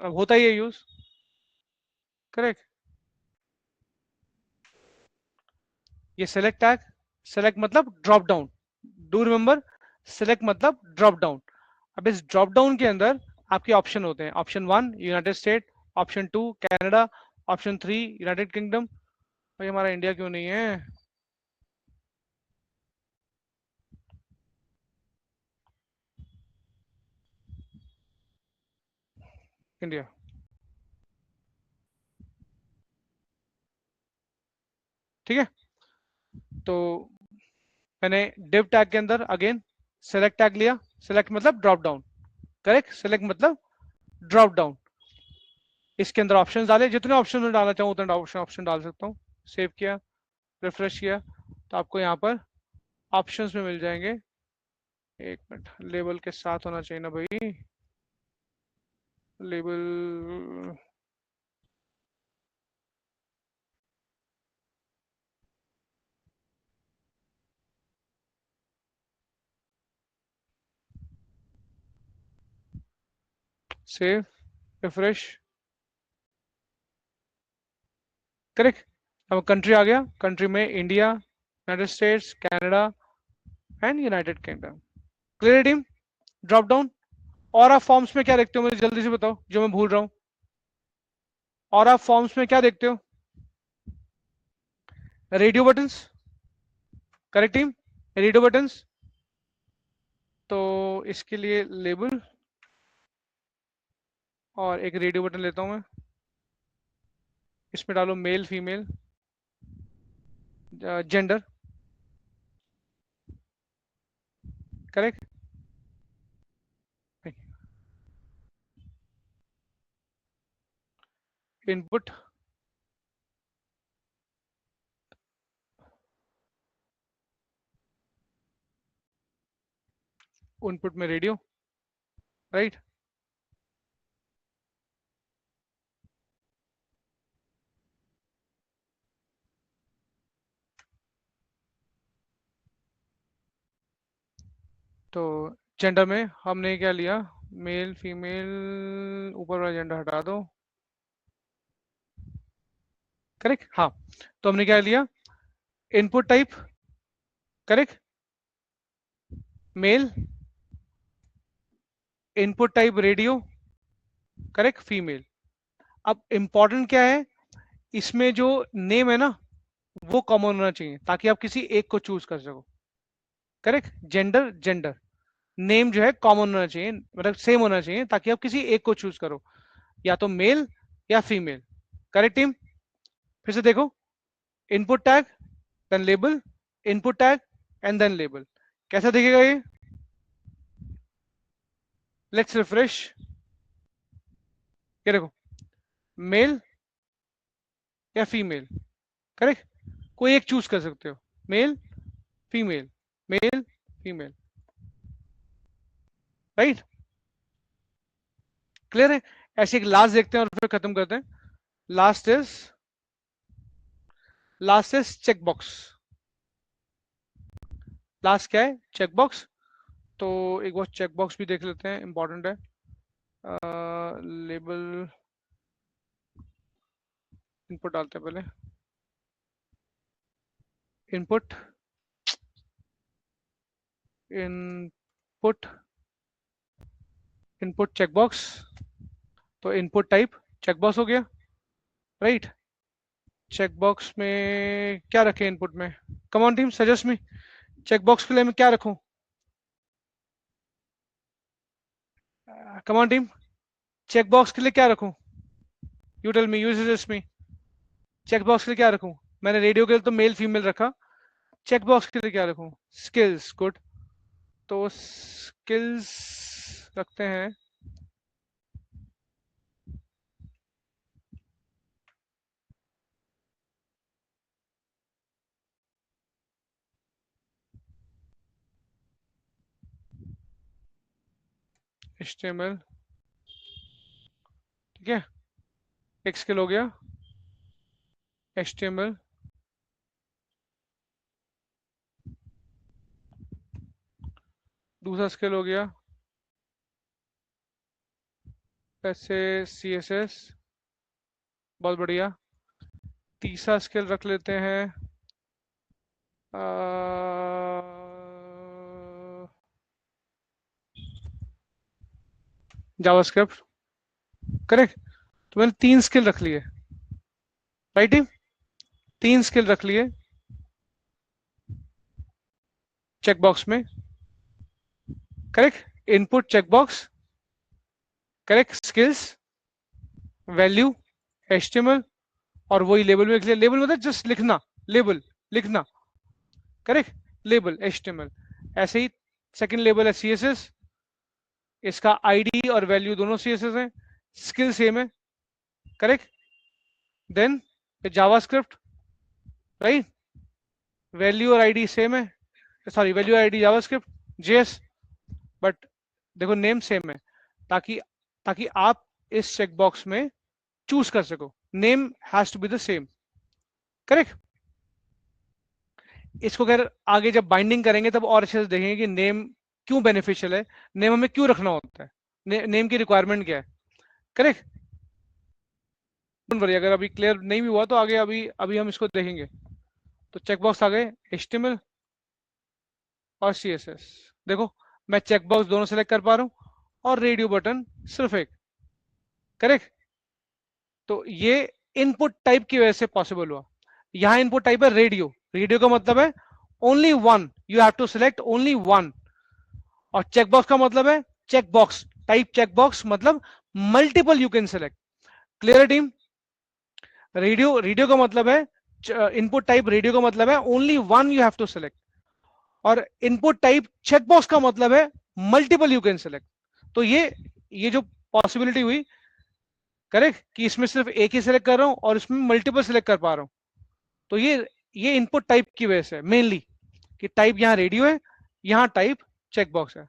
S1: अब होता ही है यूज, करेक्ट, ये सेलेक्ट टैग, सेलेक्ट मतलब drop down, do remember, select मतलब ड्रॉप डाउन। अब इस ड्रॉप डाउन के अंदर आपके ऑप्शन होते हैं, option 1 United state, option 2 Canada, option 3 United kingdom. भाई हमारा इंडिया क्यों नहीं है? इंडिया, ठीक है। तो मैंने डिव टैग के अंदर अगेन सेलेक्ट टैग लिया, सेलेक्ट मतलब ड्रॉप डाउन, करेक्ट, सेलेक्ट मतलब ड्रॉप डाउन, इसके अंदर ऑप्शन डाले, जितने ऑप्शन में डालना चाहूँ उतने ऑप्शन डाल सकता हूँ, सेव किया, रिफ्रेश किया, तो आपको यहाँ पर ऑप्शंस में मिल जाएंगे, एक मिनट, लेबल के साथ होना चाहिए ना भाई, लेबल सेव, रिफ्रेश, करेक्ट। अब कंट्री आ गया, कंट्री में India, United states, Canada and United kingdom. Clear team? Drop down. और आप फॉर्म्स में क्या देखते हो, मुझे जल्दी से बताओ जो मैं भूल रहा हूं। और आप फॉर्म्स में क्या देखते हो? Radio buttons, correct team, radio buttons. तो इसके लिए लेबल और एक रेडियो बटन लेता हूं मैं, इसमें डालो male female, gender, correct. Input, input में रेडियो, राइट। तो जेंडर में हमने क्या लिया, मेल फीमेल, ऊपर वाला जेंडर हटा दो, करेक्ट। हाँ, तो हमने क्या लिया, input type, correct, male, input type radio, correct, female. अब इंपॉर्टेंट क्या है, इसमें जो नेम है ना वो कॉमन होना चाहिए ताकि आप किसी एक को चूज कर सको, करेक्ट। जेंडर, जेंडर, नेम जो है कॉमन होना चाहिए, मतलब सेम होना चाहिए ताकि आप किसी एक को चूज करो, या तो मेल या फीमेल, करेक्ट टीम। फिर से देखो, input tag, then label, input tag and then label. कैसा दिखेगा ये? Let's refresh. ये देखो, मेल या फीमेल, करेक्ट, कोई एक चूज कर सकते हो, male female, male female, right. Clear है? ऐसे एक लास्ट देखते हैं और फिर खत्म करते हैं। Last is check box. लास्ट क्या है? Check box. तो एक बार चेक बॉक्स भी देख लेते हैं, इंपॉर्टेंट है। लेबल, इनपुट डालते हैं पहले, input, input, input check box. तो इनपुट टाइप चेक बॉक्स हो गया, राइट। चेक बॉक्स में क्या रखें इनपुट में? Come on team, suggest me. Check box के लिए मैं क्या रखूं? Come on team, check box के लिए क्या रखूं? You tell me, you suggest me. Check box के लिए क्या रखूं? मैंने रेडियो के लिए तो मेल फीमेल रखा, चेक बॉक्स के लिए क्या रखूं? Skills, good. तो स्किल्स रखते हैं, HTML, ठीक है। एक स्किल हो गया HTML, दूसरा स्किल हो गया ऐसे CSS, बहुत बढ़िया। तीसरा स्किल रख लेते हैं जावास्क्रिप्ट, करेक्ट। तो मैंने 3 स्किल रख लिए, राइट टीम, 3 स्किल रख लिए चेकबॉक्स में, correct. Input checkbox, correct, skills, value, HTML, और वही लेबल में लिख लिया। लेबल मतलब जस्ट लिखना, लेबल लिखना, करेक्ट, लेबल HTML। ऐसे ही सेकंड लेबल है CSS, इसका आईडी और वैल्यू दोनों CSS है, स्किल सेम है, correct. Then JavaScript, right, value और आईडी सेम है, सॉरी वैल्यू और आईडी जावास्क्रिप्ट JS, बट देखो नेम सेम है, ताकि ताकि आप इस चेकबॉक्स में चूज कर सको. Name has to be the same. Correct. इसको अगर आगे जब बाइंडिंग करेंगे तब और अच्छे से देखेंगे कि नेम क्यों बेनिफिशियल है, नेम हमें क्यों रखना होता है, नेम की रिक्वायरमेंट क्या है. करेक्ट. डोंट वरी, अगर अभी क्लियर नहीं भी हुआ तो आगे अभी अभी हम इसको देखेंगे. तो चेकबॉक्स आ गए HTML और CSS. देखो मैं चेकबॉक्स दोनों सेलेक्ट कर पा रहा हूं और रेडियो बटन सिर्फ एक. करेक्ट. तो ये इनपुट टाइप की वजह से पॉसिबल हुआ. यहां इनपुट टाइप है रेडियो. रेडियो का मतलब है only one, you have to select only one. और चेकबॉक्स का मतलब है चेकबॉक्स टाइप. चेकबॉक्स मतलब multiple you can select. Clear team. Radio radio का मतलब है इनपुट टाइप. रेडियो का मतलब है only one you have to select. और इनपुट टाइप चेकबॉक्स का मतलब है मल्टीपल यू कैन सेलेक्ट. तो ये जो पॉसिबिलिटी हुई, करेक्ट, कि इसमें सिर्फ एक ही सिलेक्ट कर रहा हूं और इसमें मल्टीपल सिलेक्ट कर पा रहा हूं. तो ये इनपुट टाइप की वजह से मेनली, कि टाइप यहां रेडियो है, यहां टाइप चेकबॉक्स है.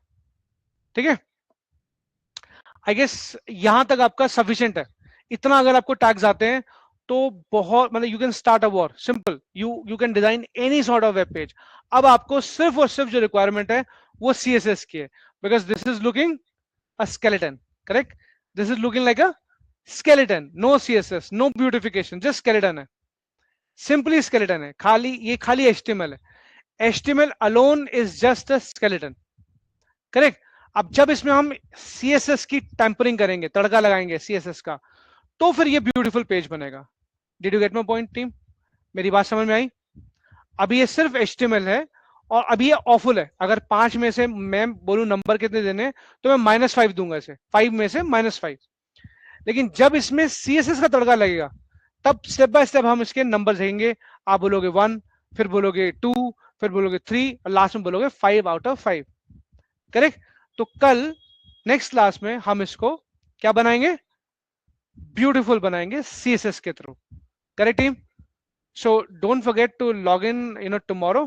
S1: ठीक है. आई गेस यहां तक आपका सफिशिएंट है. इतना अगर आपको टैग्स आते हैं तो बहुत, मतलब you can start a war. Simple, you can design any sort of web page. अब आपको सिर्फ और सिर्फ जो रिक्वायरमेंट है वो CSS की है. Because this is looking a skeleton. Correct. This is looking like a skeleton. No CSS, no beautification, just skeleton है. सिंपली स्केलेटन है. खाली ये खाली HTML है. HTML alone is just a skeleton. Correct. अब जब इसमें हम CSS की टेम्परिंग करेंगे, तड़का लगाएंगे CSS का, तो फिर ये ब्यूटीफुल पेज बनेगा. Did you get my point team? मेरी बात समझ में आई? अभी ये सिर्फ HTML है और अभी ये ऑफुल है. अगर 5 में से मैं बोलूं नंबर कितने देने, तो मैं -5 दूंगा इसे. 5 में से -5. लेकिन जब इसमें CSS का तड़का लगेगा, तब स्टेप बाय स्टेप हम इसके नंबर देंगे. आप बोलोगे 1, फिर बोलोगे 2, फिर बोलोगे 3 और लास्ट में बोलोगे 5/5. करेक्ट. तो कल नेक्स्ट क्लास में हम इसको क्या बनाएंगे? ब्यूटीफुल बनाएंगे CSS के through. Correct team. So don't forget to log in, tomorrow.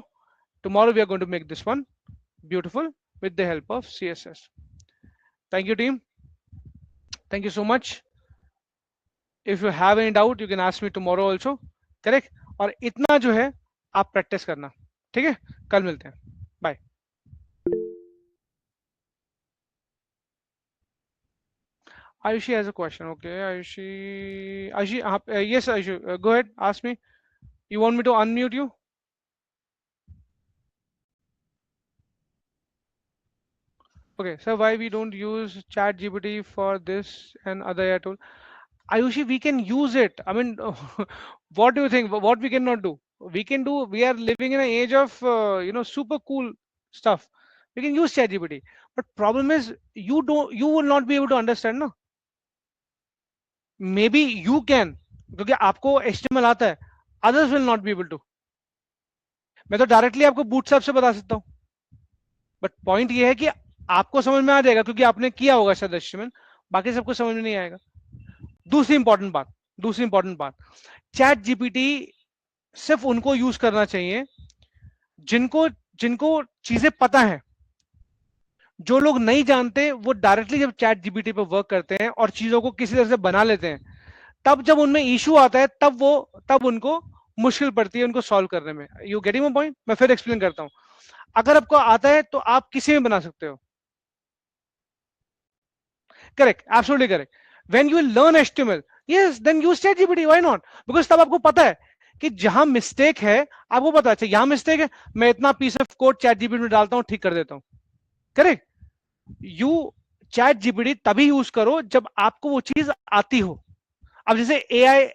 S1: Tomorrow we are going to make this one beautiful with the help of CSS. Thank you team. Thank you so much. If you have any doubt, you can ask me tomorrow also. Correct. और इतना जो है आप practice करना. ठीक है. कल मिलते हैं. Bye. Ayushi has a question. Okay, Ayushi, yes, Ayushi, go ahead, ask me. You want me to unmute you? Okay, so why we don't use Chat GPT for this and other AI tool? Ayushi, we can use it. I mean, what do you think? What we cannot do? We can do. We are living in an age of super cool stuff. We can use Chat GPT, but problem is you will not be able to understand, no? Maybe you can, क्योंकि आपको HTML आता है. Others will not be able to. मैं तो directly आपको bootstrap से बता सकता हूँ. बट पॉइंट ये है कि आपको समझ में आ जाएगा क्योंकि आपने किया होगा शायद HTML. बाकी सबको समझ में नहीं आएगा. दूसरी इंपॉर्टेंट बात, चैट जीपीटी सिर्फ उनको यूज करना चाहिए जिनको जिनको चीजें पता है. जो लोग नहीं जानते वो डायरेक्टली जब चैट जीपीटी पे वर्क करते हैं और चीजों को किसी तरह से बना लेते हैं, तब जब उनमें इशू आता है तब उनको मुश्किल पड़ती है उनको सॉल्व करने में. You getting my point? मैं फिर एक्सप्लेन करता हूं. अगर आपको आता है तो आप किसी में बना सकते हो. Correct. Absolutely correct. When you learn HTML, yes, then use ChatGPT. Why not? Because तब आपको पता है कि जहां मिस्टेक है आपको पता है. अच्छा, यहां मिस्टेक है, मैं इतना पीस ऑफ कोड ChatGPT में डालता हूं, ठीक कर देता हूं. करेक्ट. यू ChatGPT तभी यूज करो जब आपको वो चीज आती हो. अब जैसे AI,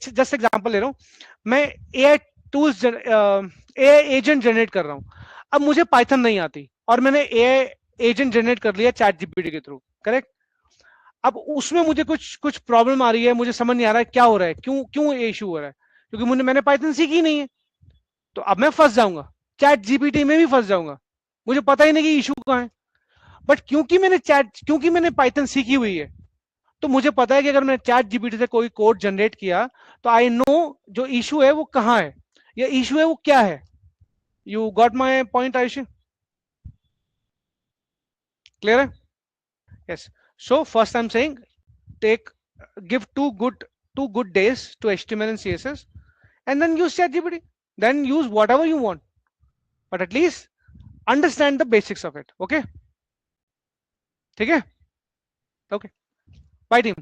S1: जस्ट एग्जांपल ले रहा हूं मैं. AI tools, AI agent generate कर रहा हूं. अब मुझे पाइथन नहीं आती और मैंने AI एजेंट जनरेट कर लिया ChatGPT के थ्रू. करेक्ट. अब उसमें मुझे कुछ कुछ प्रॉब्लम आ रही है, मुझे समझ नहीं आ रहा है क्या हो रहा है, क्यों क्यों ये इशू हो रहा है, क्योंकि मैंने पाइथन सीखी नहीं है. तो अब मैं फंस जाऊंगा. ChatGPT में भी फंस जाऊंगा. मुझे पता ही नहीं कि इशू कहां है. बट क्योंकि मैंने पाइथन सीखी हुई है, तो मुझे पता है कि अगर मैंने ChatGPT से कोई कोड जनरेट किया तो आई नो जो इशू है वो कहां है, या इशू है वो क्या है. You got my point Ayushi? Clear है? Yes. So first I am saying take give two good days to HTML and CSS, and then use ChatGPT. Then use whatever you want, but at least understand the basics of it. Okay, ठीक है? Okay. Bye team.